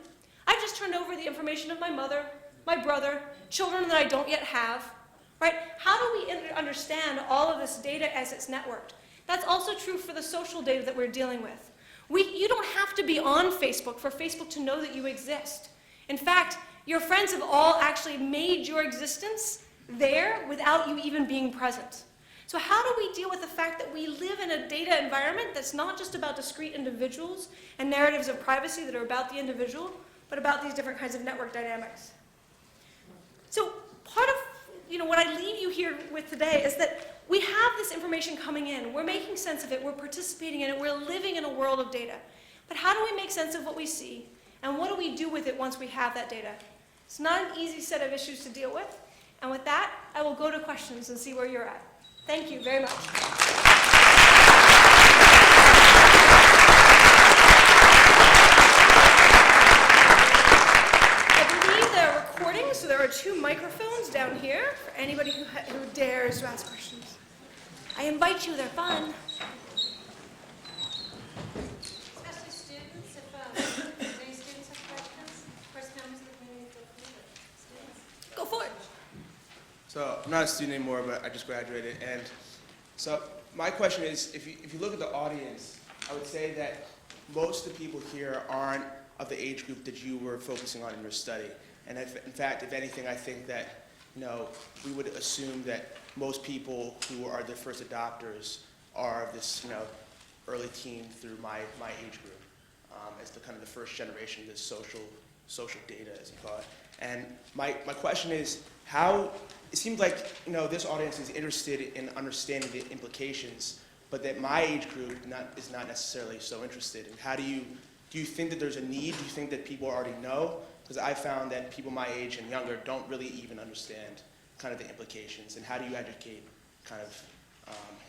B: I've just turned over the information of my mother, my brother, children that I don't yet have, right? How do we understand all of this data as it's networked? That's also true for the social data that we're dealing with. You don't have to be on Facebook for Facebook to know that you exist. In fact, your friends have all actually made your existence there without you even being present. So how do we deal with the fact that we live in a data environment that's not just about discrete individuals and narratives of privacy that are about the individual, but about these different kinds of network dynamics? So part of what I leave you here with today is that we have this information coming in. We're making sense of it. We're participating in it. We're living in a world of data. But how do we make sense of what we see? And what do we do with it once we have that data? It's not an easy set of issues to deal with. And with that, I will go to questions and see where you're at. Thank you very much. So there are 2 microphones down here for anybody who dares to ask questions. I invite you, they're fun.
A: Especially students, if any students have questions, first comes the community students.
B: Go for it.
C: So I'm not a student anymore, but I just graduated. And so my question is, if you look at the audience, I would say that most of the people here aren't of the age group that you were focusing on in your study. And in fact, if anything, I think that we would assume that most people who are the first adopters are of this early teen through my age group, as the kind of the first generation of this social data, as you call it. And my question is, how it seems like this audience is interested in understanding the implications, but that my age group is not necessarily so interested. And how do you think that there's a need? Do you think that people already know? Because I found that people my age and younger don't really even understand kind of the implications. And how do you educate kind of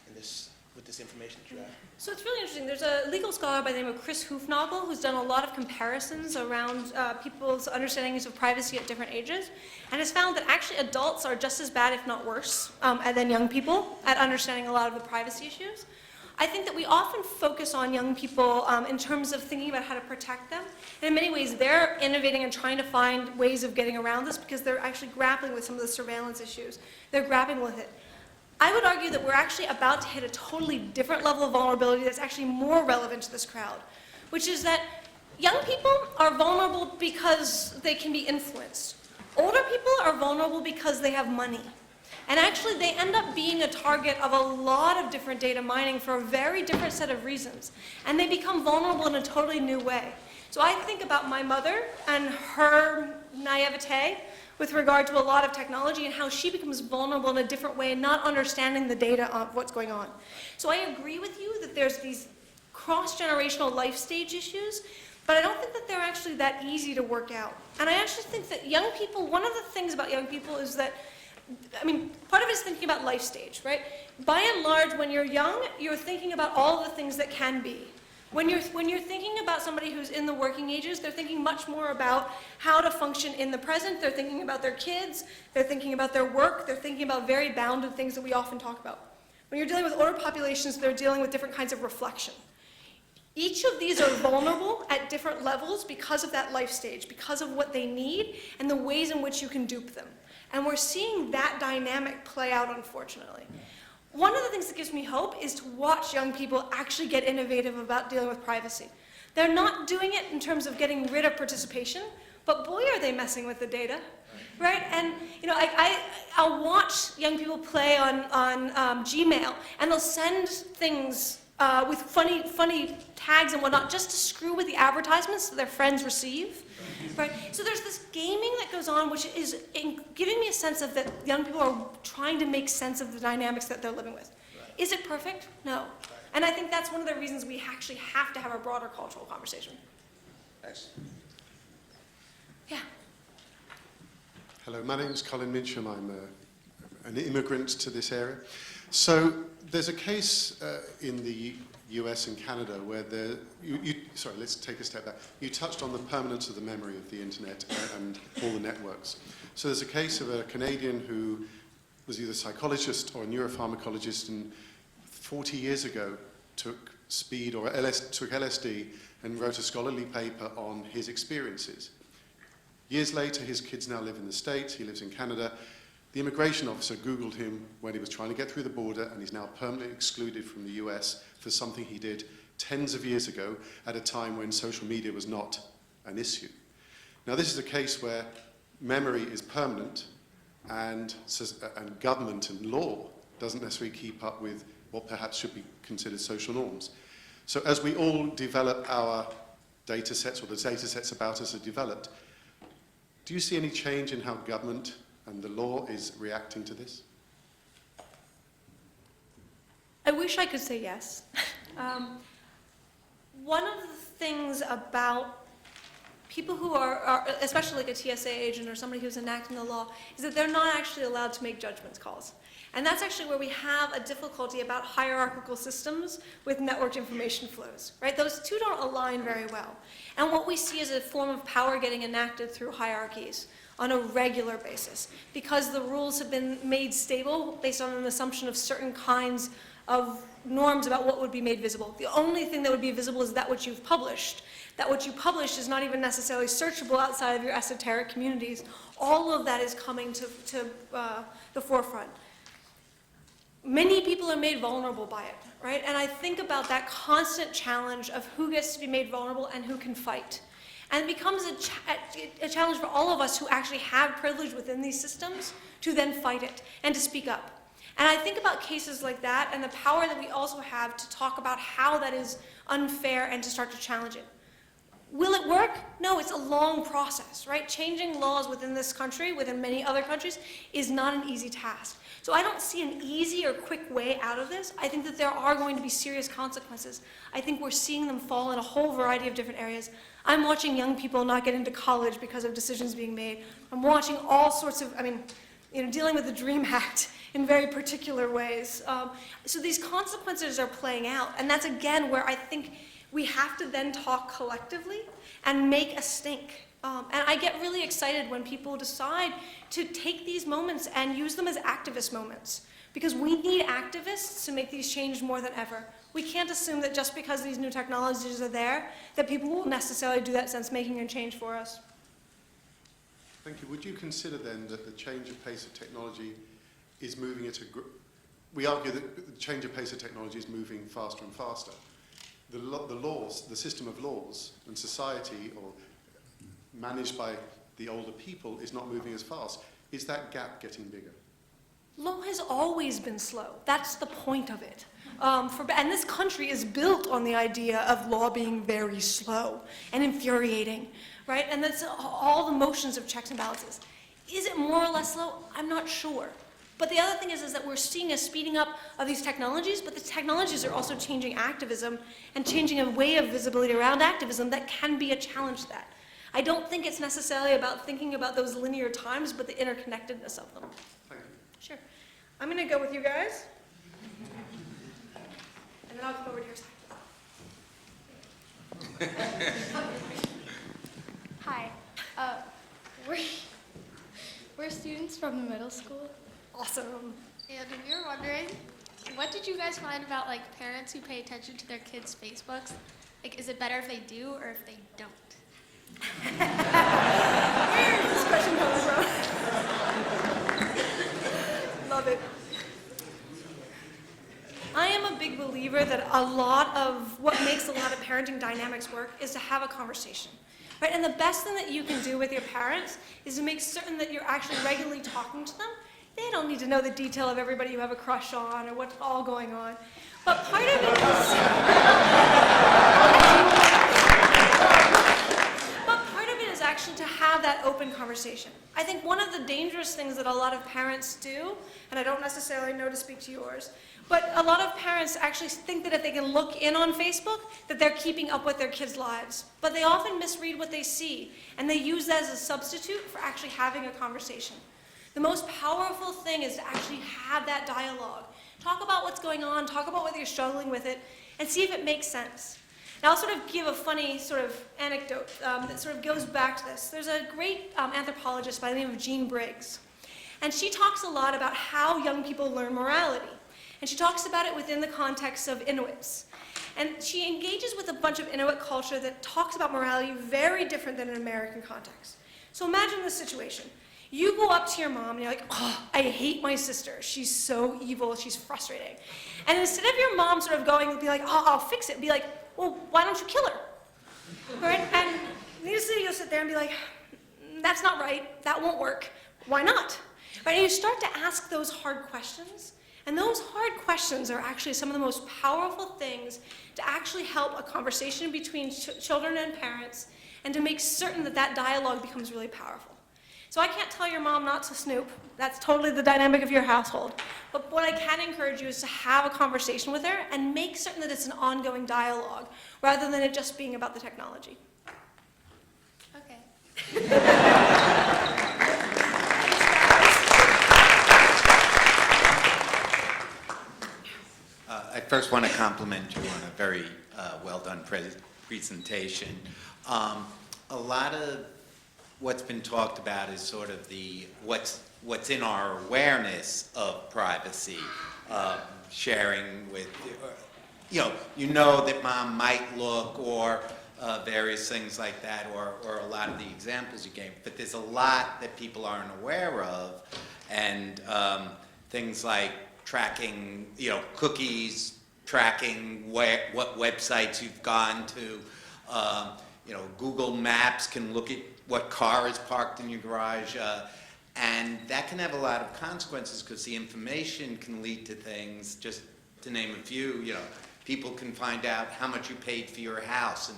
C: in this with this information that you have?
B: So it's really interesting. There's a legal scholar by the name of Chris Hoofnagel who's done a lot of comparisons around people's understandings of privacy at different ages, and has found that actually adults are just as bad, if not worse, than young people at understanding a lot of the privacy issues. I think that we often focus on young people in terms of thinking about how to protect them. And in many ways, they're innovating and trying to find ways of getting around this because they're actually grappling with some of the surveillance issues. They're grappling with it. I would argue that we're actually about to hit a totally different level of vulnerability that's actually more relevant to this crowd, which is that young people are vulnerable because they can be influenced. Older people are vulnerable because they have money. And actually, they end up being a target of a lot of different data mining for a very different set of reasons. And they become vulnerable in a totally new way. So I think about my mother and her naivete with regard to a lot of technology and how she becomes vulnerable in a different way, not understanding the data of what's going on. So I agree with you that there's these cross-generational life stage issues, but I don't think that they're actually that easy to work out. And I actually think that young people, one of the things about young people is that, I mean, part of it is thinking about life stage, right? By and large, when you're young, you're thinking about all the things that can be. When you're thinking about somebody who's in the working ages, they're thinking much more about how to function in the present. They're thinking about their kids. They're thinking about their work. They're thinking about very bounded things that we often talk about. When you're dealing with older populations, they're dealing with different kinds of reflection. Each of these are vulnerable at different levels because of that life stage, because of what they need and the ways in which you can dupe them. And we're seeing that dynamic play out, unfortunately. One of the things that gives me hope is to watch young people actually get innovative about dealing with privacy. They're not doing it in terms of getting rid of participation, but boy, are they messing with the data, right? And you know, I'll watch young people play on Gmail, and they'll send things with funny tags and whatnot just to screw with the advertisements that their friends receive. Right? So there's this gaming that goes on, which is giving me a sense of that young people are trying to make sense of the dynamics that they're living with. Right. Is it perfect? No. Right. And I think that's one of the reasons we actually have to have a broader cultural conversation.
C: Thanks.
B: Yeah.
D: Hello, my name's Colin Mincham. I'm an immigrant to this area. So there's a case in the US and Canada where sorry, let's take a step back. You touched on the permanence of the memory of the internet and all the networks. So there's a case of a Canadian who was either a psychologist or a neuropharmacologist, and 40 years ago took speed or took LSD and wrote a scholarly paper on his experiences. Years later, his kids now live in the States, he lives in Canada. The immigration officer Googled him when he was trying to get through the border, and he's now permanently excluded from the US for something he did tens of years ago at a time when social media was not an issue. Now, this is a case where memory is permanent, and government and law doesn't necessarily keep up with what perhaps should be considered social norms. So as we all develop our data sets, or the data sets about us are developed, do you see any change in how government and the law is reacting to this?
B: I wish I could say yes. One of the things about people who are, especially like a TSA agent or somebody who's enacting the law, is that they're not actually allowed to make judgment calls. And that's actually where we have a difficulty about hierarchical systems with networked information flows, right? Those two don't align very well. And what we see is a form of power getting enacted through hierarchies on a regular basis, because the rules have been made stable based on an assumption of certain kinds of norms about what would be made visible. The only thing that would be visible is that which you've published. That what you published is not even necessarily searchable outside of your esoteric communities. All of that is coming to the forefront. Many people are made vulnerable by it, right? And I think about that constant challenge of who gets to be made vulnerable and who can fight. And it becomes a challenge for all of us who actually have privilege within these systems to then fight it and to speak up. And I think about cases like that and the power that we also have to talk about how that is unfair and to start to challenge it. Will it work? No, it's a long process, right? Changing laws within this country, within many other countries, is not an easy task. So I don't see an easy or quick way out of this. I think that there are going to be serious consequences. I think we're seeing them fall in a whole variety of different areas. I'm watching young people not get into college because of decisions being made. I'm watching all sorts of, dealing with the DREAM Act in very particular ways. So these consequences are playing out, and that's again where I think we have to then talk collectively and make a stink. And I get really excited when people decide to take these moments and use them as activist moments, because we need activists to make these changes more than ever. We can't assume that just because these new technologies are there, that people will necessarily do that sense-making and change for us.
D: Thank you. Would you consider then that the change of pace of technology is moving at a... We argue that the change of pace of technology is moving faster and faster. The laws, the system of laws and society, or managed by the older people, is not moving as fast. Is that gap getting bigger?
B: Law has always been slow. That's the point of it. And this country is built on the idea of law being very slow and infuriating, right? And that's all the motions of checks and balances. Is it more or less slow? I'm not sure. But the other thing is that we're seeing a speeding up of these technologies, but the technologies are also changing activism and changing a way of visibility around activism that can be a challenge to that. I don't think it's necessarily about thinking about those linear times, but the interconnectedness of them.
D: Thank you.
B: Sure. I'm going to go with you guys. And then I'll come over to your side.
E: Hi. We're students from the middle school.
B: Awesome.
E: And we were wondering, what did you guys find about parents who pay attention to their kids' Facebooks? Is it better if they do or if they don't?
B: Where is this question coming from? Love it. I am a big believer that a lot of what makes a lot of parenting dynamics work is to have a conversation. Right? And the best thing that you can do with your parents is to make certain that you're actually regularly talking to them. They don't need to know the detail of everybody you have a crush on or what's all going on. But part of it is actually to have that open conversation. I think one of the dangerous things that a lot of parents do, and I don't necessarily know to speak to yours, but a lot of parents actually think that if they can look in on Facebook, that they're keeping up with their kids' lives. But they often misread what they see, and they use that as a substitute for actually having a conversation. The most powerful thing is to actually have that dialogue. Talk about what's going on, talk about whether you're struggling with it, and see if it makes sense. Now, I'll sort of give a funny sort of anecdote that sort of goes back to this. There's a great anthropologist by the name of Jean Briggs, and she talks a lot about how young people learn morality. And she talks about it within the context of Inuits. And she engages with a bunch of Inuit culture that talks about morality very different than an American context. So imagine this situation. You go up to your mom and you're like, oh, I hate my sister. She's so evil, she's frustrating. And instead of your mom sort of going and be like, oh, I'll fix it, be like, well, why don't you kill her? Right? And usually you'll sit there and be like, that's not right, that won't work. Why not? Right? And you start to ask those hard questions. And those hard questions are actually some of the most powerful things to actually help a conversation between children and parents and to make certain that that dialogue becomes really powerful. So I can't tell your mom not to snoop. That's totally the dynamic of your household. But what I can encourage you is to have a conversation with her and make certain that it's an ongoing dialogue rather than it just being about the technology.
E: Okay.
F: I first want to compliment you on a very well-done presentation. A lot of what's been talked about is sort of the what's in our awareness of privacy, sharing with, you know that mom might look, or various things like that, or a lot of the examples you gave. But there's a lot that people aren't aware of, and things like tracking, cookies, tracking what websites you've gone to. Google Maps can look at what car is parked in your garage, and that can have a lot of consequences because the information can lead to things. Just to name a few, people can find out how much you paid for your house,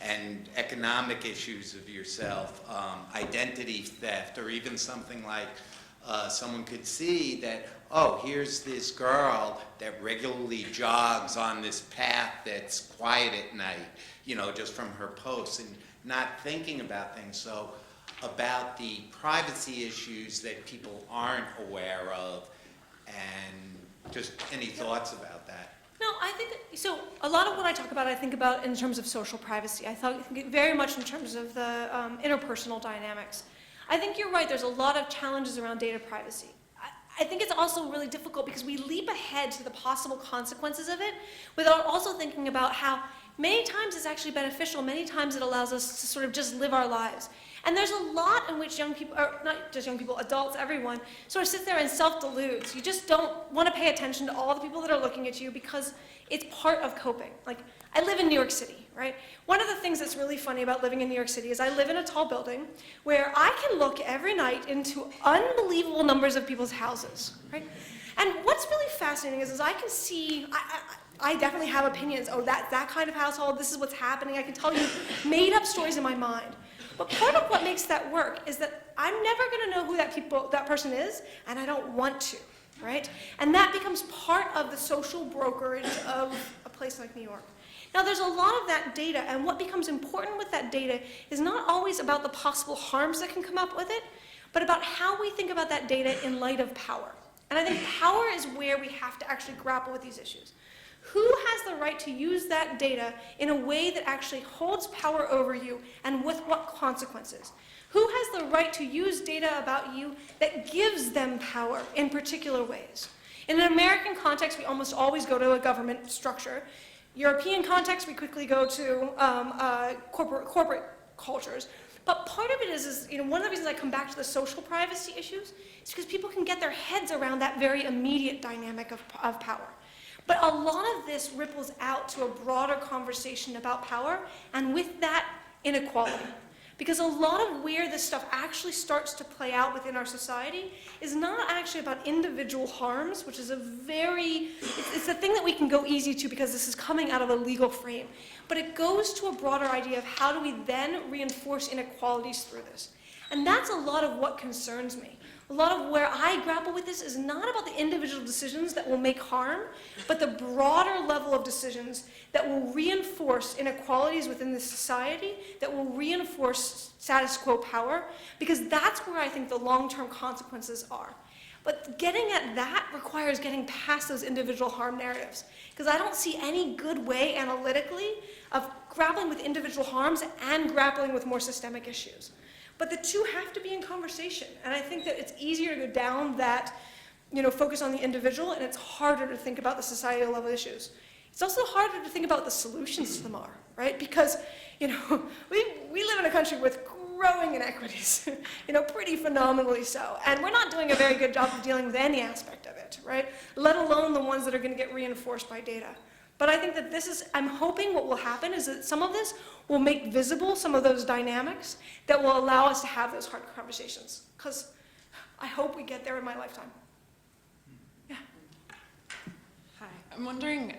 F: and economic issues of yourself, identity theft, or even something like someone could see that, oh, here's this girl that regularly jogs on this path that's quiet at night, just from her posts, and not thinking about things. So about the privacy issues that people aren't aware of, and just any thoughts about that?
B: No, I think that, so a lot of what I talk about, I think about in terms of social privacy. I think very much in terms of the interpersonal dynamics. I think you're right, there's a lot of challenges around data privacy. I think it's also really difficult because we leap ahead to the possible consequences of it without also thinking about how many times it's actually beneficial, many times it allows us to sort of just live our lives. And there's a lot in which young people, or not just young people, adults, everyone, sort of sit there and self-deludes. You just don't want to pay attention to all the people that are looking at you because it's part of coping. Like, I live in New York City, right? One of the things that's really funny about living in New York City is I live in a tall building where I can look every night into unbelievable numbers of people's houses, right? And what's really fascinating is I can see, I definitely have opinions. Oh, that kind of household, this is what's happening. I can tell you made up stories in my mind. But part of what makes that work is that I'm never going to know who that person is, and I don't want to, right? And that becomes part of the social brokerage of a place like New York. Now, there's a lot of that data, and what becomes important with that data is not always about the possible harms that can come up with it, but about how we think about that data in light of power. And I think power is where we have to actually grapple with these issues. Who has the right to use that data in a way that actually holds power over you, and with what consequences? Who has the right to use data about you that gives them power in particular ways? In an American context, we almost always go to a government structure. European context, we quickly go to corporate cultures. But part of it is one of the reasons I come back to the social privacy issues is because people can get their heads around that very immediate dynamic of power. But a lot of this ripples out to a broader conversation about power, and with that, inequality. Because a lot of where this stuff actually starts to play out within our society is not actually about individual harms, which is it's the thing that we can go easy to because this is coming out of a legal frame. But it goes to a broader idea of how do we then reinforce inequalities through this. And that's a lot of what concerns me. A lot of where I grapple with this is not about the individual decisions that will make harm, but the broader level of decisions that will reinforce inequalities within the society, that will reinforce status quo power, because that's where I think the long-term consequences are. But getting at that requires getting past those individual harm narratives, because I don't see any good way analytically of grappling with individual harms and grappling with more systemic issues. But the two have to be in conversation. And I think that it's easier to go down that, focus on the individual, and it's harder to think about the societal level issues. It's also harder to think about what the solutions to them are, right? Because, we live in a country with growing inequities, pretty phenomenally so. And we're not doing a very good job of dealing with any aspect of it, right? Let alone the ones that are going to get reinforced by data. But I think that I'm hoping what will happen is that some of this will make visible some of those dynamics that will allow us to have those hard conversations. Because I hope we get there in my lifetime. Yeah.
G: Hi. I'm wondering,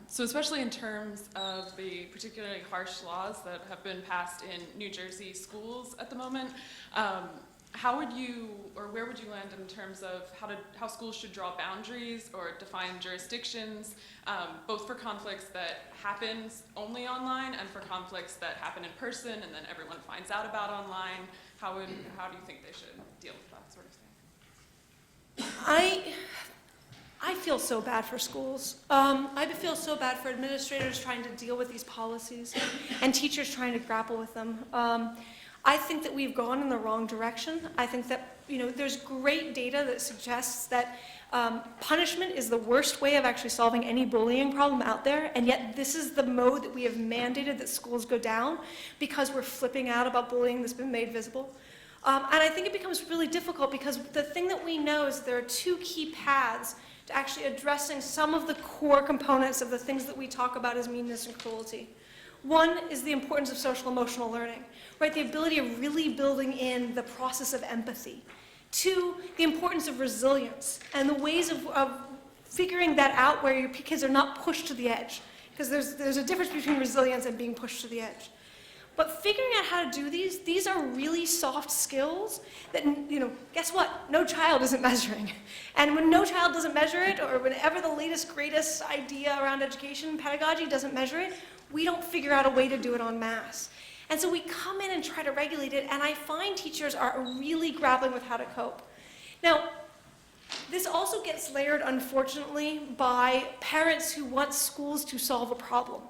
G: so especially in terms of the particularly harsh laws that have been passed in New Jersey schools at the moment, how would you, or where would you land in terms of how schools should draw boundaries or define jurisdictions, both for conflicts that happen only online and for conflicts that happen in person and then everyone finds out about online? How do you think they should deal with that sort of thing?
B: I feel so bad for schools. I feel so bad for administrators trying to deal with these policies and teachers trying to grapple with them. I think that we've gone in the wrong direction. I think that there's great data that suggests that punishment is the worst way of actually solving any bullying problem out there, and yet this is the mode that we have mandated that schools go down because we're flipping out about bullying that's been made visible. And I think it becomes really difficult because the thing that we know is there are two key paths to actually addressing some of the core components of the things that we talk about as meanness and cruelty. One is the importance of social emotional learning, right? The ability of really building in the process of empathy. Two, the importance of resilience and the ways of figuring that out where your kids are not pushed to the edge. Because there's a difference between resilience and being pushed to the edge. But figuring out how to do these are really soft skills that, guess what? No child isn't measuring. And when no child doesn't measure it, or whenever the latest, greatest idea around education and pedagogy doesn't measure it, we don't figure out a way to do it en masse. And so we come in and try to regulate it, and I find teachers are really grappling with how to cope. Now, this also gets layered, unfortunately, by parents who want schools to solve a problem.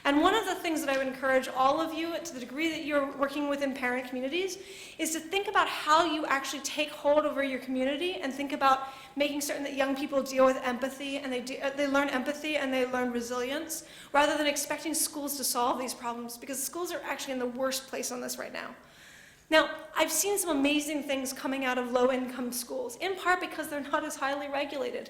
B: And one of the things that I would encourage all of you, to the degree that you're working within parent communities, is to think about how you actually take hold over your community and think about making certain that young people deal with empathy, and they learn empathy and they learn resilience, rather than expecting schools to solve these problems, because schools are actually in the worst place on this right now. Now, I've seen some amazing things coming out of low-income schools, in part because they're not as highly regulated.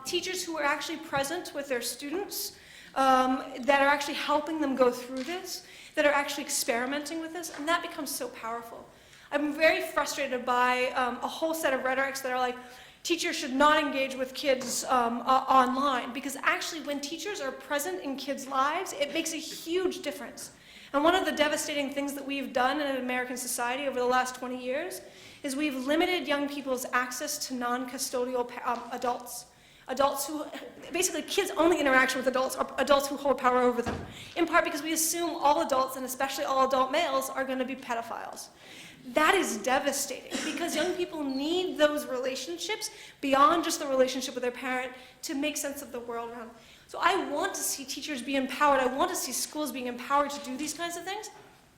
B: Teachers who are actually present with their students, that are actually helping them go through this, that are actually experimenting with this, and that becomes so powerful. I'm very frustrated by a whole set of rhetorics that are like, teachers should not engage with kids online, because actually when teachers are present in kids' lives, it makes a huge difference. And one of the devastating things that we've done in American society over the last 20 years is we've limited young people's access to non-custodial adults. Adults who, basically kids' only interaction with adults are adults who hold power over them, in part because we assume all adults, and especially all adult males, are going to be pedophiles. That is devastating, because young people need those relationships beyond just the relationship with their parent to make sense of the world around them. So I want to see teachers be empowered. I want to see schools being empowered to do these kinds of things.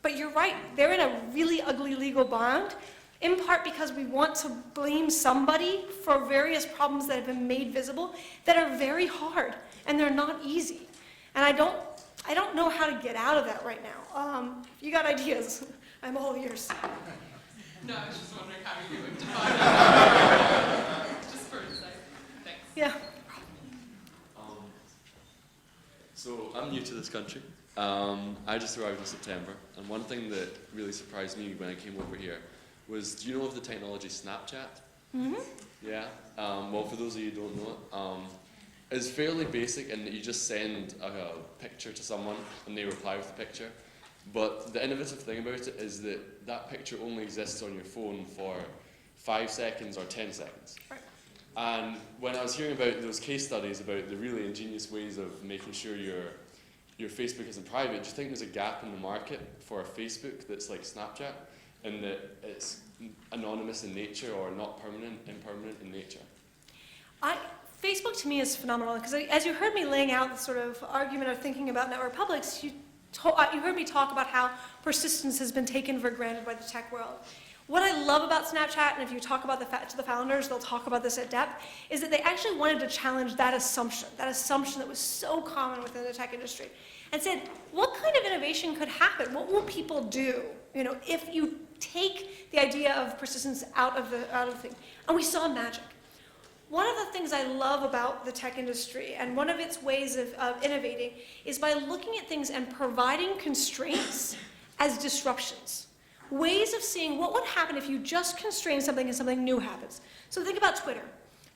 B: But you're right, they're in a really ugly legal bind, in part because we want to blame somebody for various problems that have been made visible that are very hard, and they're not easy. And I don't know how to get out of that right now. If you got ideas, I'm all ears.
G: No, I was just wondering how you would define it. Just for insight. Thanks.
B: Yeah.
H: So I'm new to this country. I just arrived in September, and one thing that really surprised me when I came over here was, do you know of the technology Snapchat?
B: Mm-hmm.
H: Yeah? Well, for those of you who don't know it, it's fairly basic in that you just send a picture to someone and they reply with the picture. But the innovative thing about it is that that picture only exists on your phone for 5 seconds or 10 seconds.
B: Right.
H: And when I was hearing about those case studies about the really ingenious ways of making sure your Facebook isn't private, do you think there's a gap in the market for a Facebook that's like Snapchat, in that it's anonymous in nature or not impermanent in nature?
B: Facebook to me is phenomenal, because as you heard me laying out the sort of argument of thinking about network publics, you heard me talk about how persistence has been taken for granted by the tech world. What I love about Snapchat, and if you talk about to the founders, they'll talk about this at depth, is that they actually wanted to challenge that assumption that was so common within the tech industry, and said, what kind of innovation could happen? What will people do, if you take the idea of persistence out of the thing? And we saw magic. One of the things I love about the tech industry, and one of its ways of innovating, is by looking at things and providing constraints as disruptions. Ways of seeing what would happen if you just constrain something and something new happens. So think about Twitter.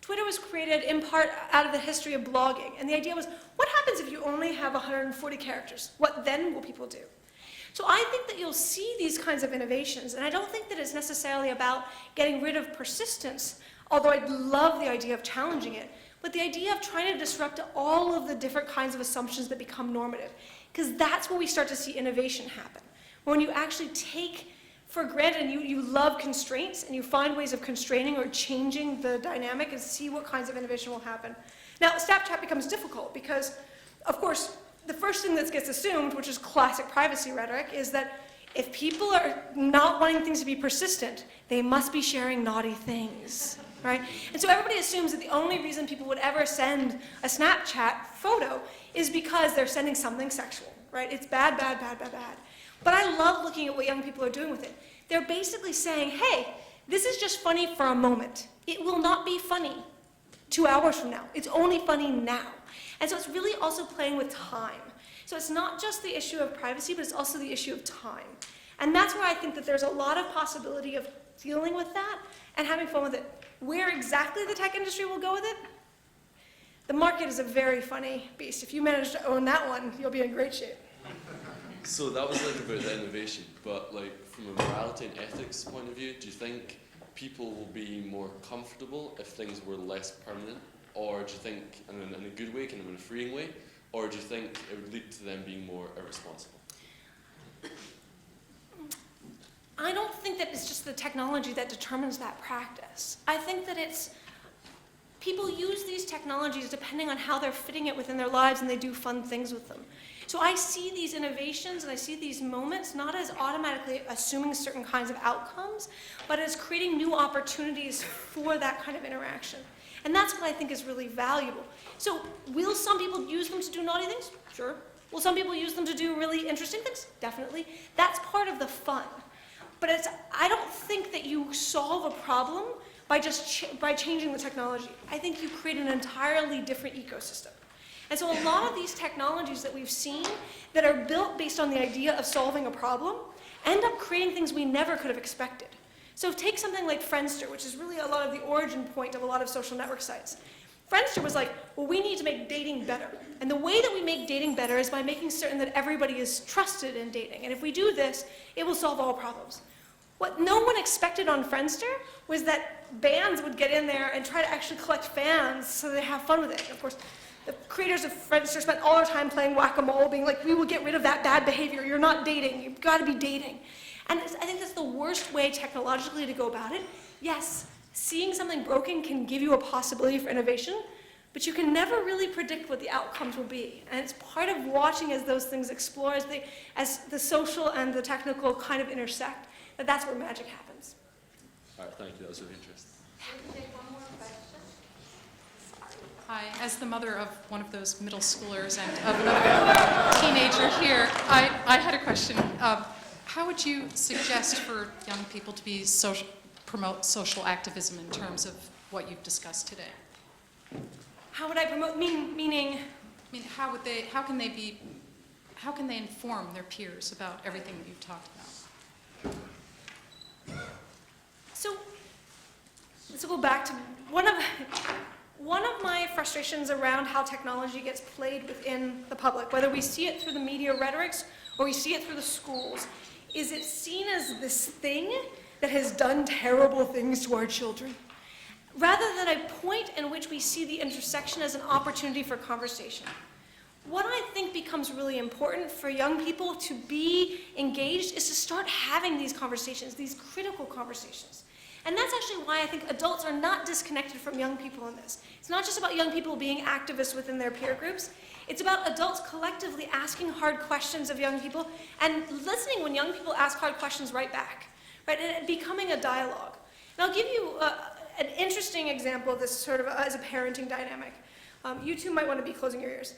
B: Twitter was created in part out of the history of blogging, and the idea was, what happens if you only have 140 characters? What then will people do? So I think that you'll see these kinds of innovations, and I don't think that it's necessarily about getting rid of persistence, although I'd love the idea of challenging it, but the idea of trying to disrupt all of the different kinds of assumptions that become normative, because that's where we start to see innovation happen. When you actually take for granted, and you love constraints, and you find ways of constraining or changing the dynamic and see what kinds of innovation will happen. Now, Snapchat becomes difficult because, of course, the first thing that gets assumed, which is classic privacy rhetoric, is that if people are not wanting things to be persistent, they must be sharing naughty things, right? And so everybody assumes that the only reason people would ever send a Snapchat photo is because they're sending something sexual, right? It's bad, bad, bad, bad, bad. But I love looking at what young people are doing with it. They're basically saying, hey, this is just funny for a moment. It will not be funny 2 hours from now. It's only funny now. And so it's really also playing with time. So it's not just the issue of privacy, but it's also the issue of time. And that's where I think that there's a lot of possibility of dealing with that and having fun with it. Where exactly the tech industry will go with it? The market is a very funny beast. If you manage to own that one, you'll be in great shape.
H: So that was like about the innovation, but like from a morality and ethics point of view, do you think people will be more comfortable if things were less permanent? Or do you think, in a good way, kind of in a freeing way, or do you think it would lead to them being more irresponsible?
B: I don't think that it's just the technology that determines that practice. I think that it's people use these technologies depending on how they're fitting it within their lives, and they do fun things with them. So I see these innovations and I see these moments not as automatically assuming certain kinds of outcomes, but as creating new opportunities for that kind of interaction. And that's what I think is really valuable. So will some people use them to do naughty things? Sure. Will some people use them to do really interesting things? Definitely. That's part of the fun. But I don't think that you solve a problem by just by changing the technology. I think you create an entirely different ecosystem. And so a lot of these technologies that we've seen that are built based on the idea of solving a problem end up creating things we never could have expected. So take something like Friendster, which is really a lot of the origin point of a lot of social network sites. Friendster was like, well, we need to make dating better. And the way that we make dating better is by making certain that everybody is trusted in dating. And if we do this, it will solve all problems. What no one expected on Friendster was that bands would get in there and try to actually collect fans so they have fun with it. And of course, the creators of Friendster spent all their time playing whack-a-mole, being like, we will get rid of that bad behavior. You're not dating. You've got to be dating. And I think that's the worst way technologically to go about it. Yes, seeing something broken can give you a possibility for innovation, but you can never really predict what the outcomes will be. And it's part of watching as those things explore, as the social and the technical kind of intersect, that's where magic happens.
H: All right, thank you. That was really interesting.
I: Hi, as the mother of one of those middle schoolers and of another teenager here, I had a question. How would you suggest for young people to promote social activism in terms of what you've discussed today?
B: How would I promote, meaning?
I: I mean, how can they inform their peers about everything that you've talked about?
B: So, let's go back to one of my frustrations around how technology gets played within the public, whether we see it through the media rhetorics or we see it through the schools, is it's seen as this thing that has done terrible things to our children, rather than a point in which we see the intersection as an opportunity for conversation. What I think becomes really important for young people to be engaged is to start having these conversations, these critical conversations. And that's actually why I think adults are not disconnected from young people in this. It's not just about young people being activists within their peer groups. It's about adults collectively asking hard questions of young people and listening when young people ask hard questions right back, right? And it becoming a dialogue. And I'll give you an interesting example of this sort of as a parenting dynamic. You two might want to be closing your ears.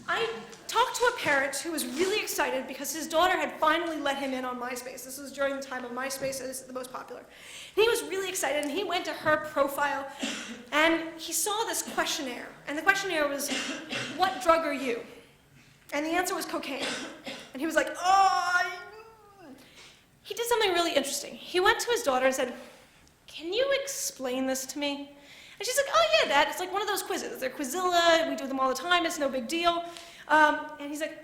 B: I talked to a parent who was really excited because his daughter had finally let him in on MySpace. This was during the time of MySpace as the most popular. And he was really excited, and he went to her profile, and he saw this questionnaire. And the questionnaire was, what drug are you? And the answer was cocaine. And he was like, oh. He did something really interesting. He went to his daughter and said, can you explain this to me? And she's like, oh yeah, Dad, it's like one of those quizzes. They're Quizilla, we do them all the time, it's no big deal. And he's like,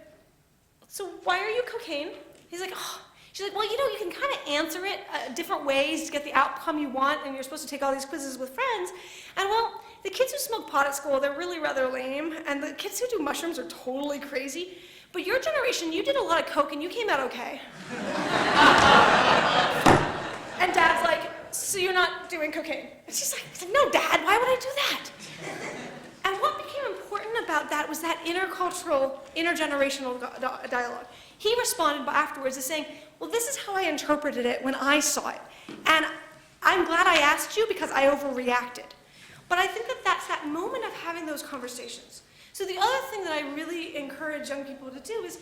B: so why are you cocaine? He's like, oh. She's like, well, you know, you can kind of answer it different ways to get the outcome you want, and you're supposed to take all these quizzes with friends. And well, the kids who smoke pot at school, they're really rather lame, and the kids who do mushrooms are totally crazy. But your generation, you did a lot of coke, and you came out okay. And Dad's like, so you're not doing cocaine? And she's like, no, Dad, why would I do that? And what became important about that was that intercultural, intergenerational dialogue. He responded afterwards as saying, well, this is how I interpreted it when I saw it. And I'm glad I asked you because I overreacted. But I think that that's that moment of having those conversations. So the other thing that I really encourage young people to do is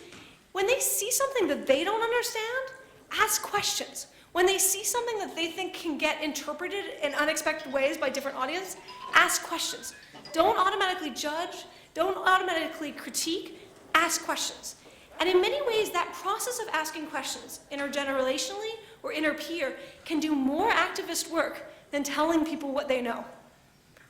B: when they see something that they don't understand, ask questions. When they see something that they think can get interpreted in unexpected ways by different audiences, ask questions. Don't automatically judge, don't automatically critique, ask questions. And in many ways, that process of asking questions, intergenerationally or inter-peer, can do more activist work than telling people what they know.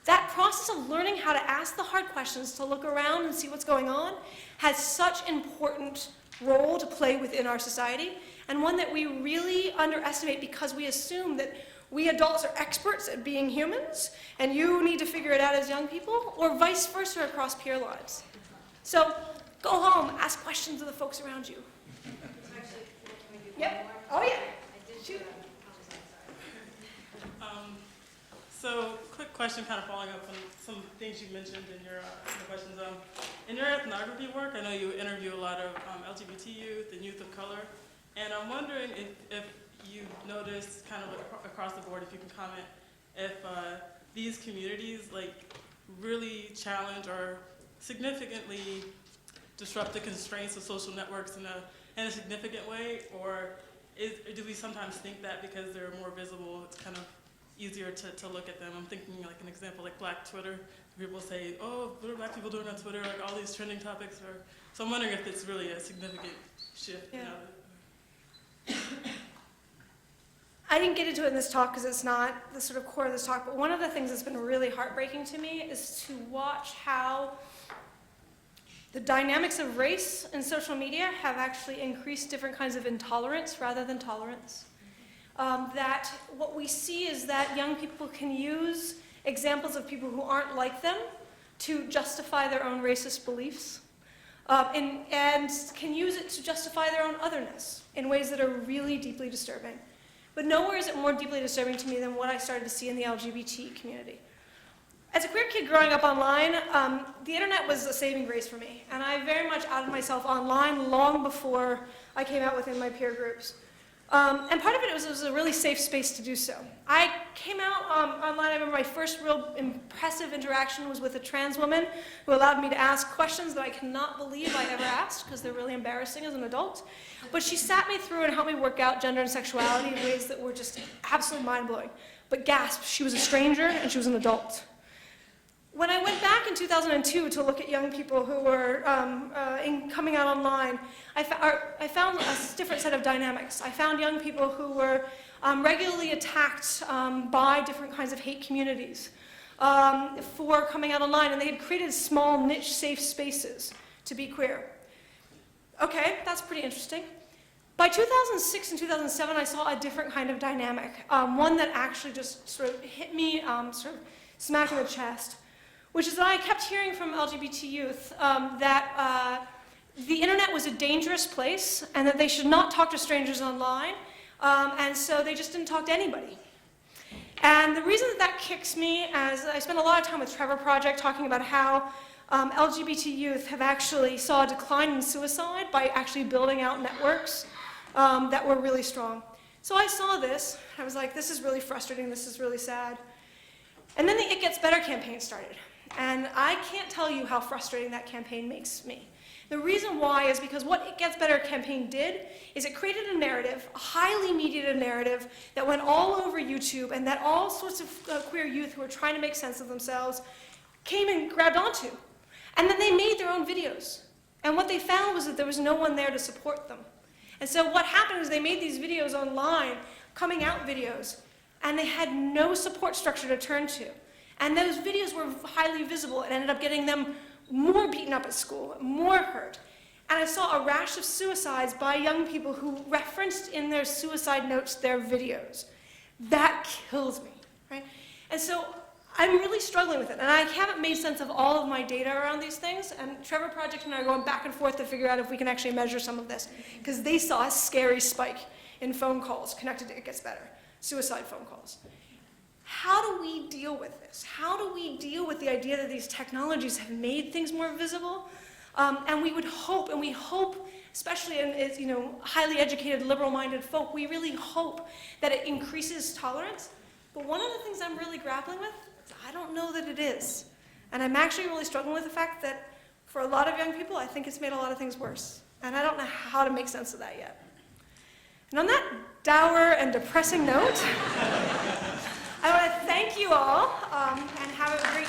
B: That process of learning how to ask the hard questions, to look around and see what's going on, has such an important role to play within our society, and one that we really underestimate because we assume that we adults are experts at being humans, and you need to figure it out as young people, or vice versa across peer lines. So go home, ask questions of the folks around you.
A: Actually, can we do
B: Yep. Oh, yeah. Shoot.
J: So, quick question, kind of following up on some things you mentioned in your questions. In your ethnography work, I know you interview a lot of LGBT youth and youth of color, and I'm wondering if you noticed, kind of across the board, if you can comment, if these communities really challenge or significantly disrupt the constraints of social networks in a significant way, or do we sometimes think that because they're more visible, it's kind of easier to look at them? I'm thinking like an example like Black Twitter. People say, oh, what are Black people doing on Twitter? Like all these trending topics are. So I'm wondering if it's really a significant shift.
B: Yeah. I didn't get into it in this talk because it's not the sort of core of this talk, but one of the things that's been really heartbreaking to me is to watch how the dynamics of race in social media have actually increased different kinds of intolerance rather than tolerance. That what we see is that young people can use examples of people who aren't like them to justify their own racist beliefs, and can use it to justify their own otherness in ways that are really deeply disturbing. But nowhere is it more deeply disturbing to me than what I started to see in the LGBT community. As a queer kid growing up online, the internet was a saving grace for me, and I very much outed myself online long before I came out within my peer groups. And part of it was a really safe space to do so. I came out online. I remember my first real impressive interaction was with a trans woman who allowed me to ask questions that I cannot believe I ever asked because they're really embarrassing as an adult. But she sat me through and helped me work out gender and sexuality in ways that were just absolutely mind-blowing. But gasp, she was a stranger and she was an adult. When I went back in 2002 to look at young people who were coming out online, I found a different set of dynamics. I found young people who were regularly attacked by different kinds of hate communities for coming out online, and they had created small niche safe spaces to be queer. Okay, that's pretty interesting. By 2006 and 2007, I saw a different kind of dynamic, one that actually just sort of hit me sort of smack in the chest, which is that I kept hearing from LGBT youth that the internet was a dangerous place and that they should not talk to strangers online, and so they just didn't talk to anybody. And the reason that kicks me, as I spent a lot of time with Trevor Project talking about how LGBT youth have actually saw a decline in suicide by actually building out networks that were really strong. So I saw this, I was like, this is really frustrating, this is really sad. And then the It Gets Better campaign started. And I can't tell you how frustrating that campaign makes me. The reason why is because what It Gets Better campaign did is it created a narrative, a highly mediated narrative, that went all over YouTube and that all sorts of queer youth who were trying to make sense of themselves came and grabbed onto. And then they made their own videos. And what they found was that there was no one there to support them. And so what happened is they made these videos online, coming out videos, and they had no support structure to turn to. And those videos were highly visible and ended up getting them more beaten up at school, more hurt. And I saw a rash of suicides by young people who referenced in their suicide notes their videos. That kills me, right? And so I'm really struggling with it, and I haven't made sense of all of my data around these things, and Trevor Project and I are going back and forth to figure out if we can actually measure some of this, because they saw a scary spike in phone calls connected to It Gets Better, suicide phone calls. How do we deal with this? How do we deal with the idea that these technologies have made things more visible? And we would hope, and we hope, especially as highly educated, liberal-minded folk, we really hope that it increases tolerance. But one of the things I'm really grappling with is I don't know that it is. And I'm actually really struggling with the fact that for a lot of young people, I think it's made a lot of things worse. And I don't know how to make sense of that yet. And on that dour and depressing note, I want to thank you all and have a great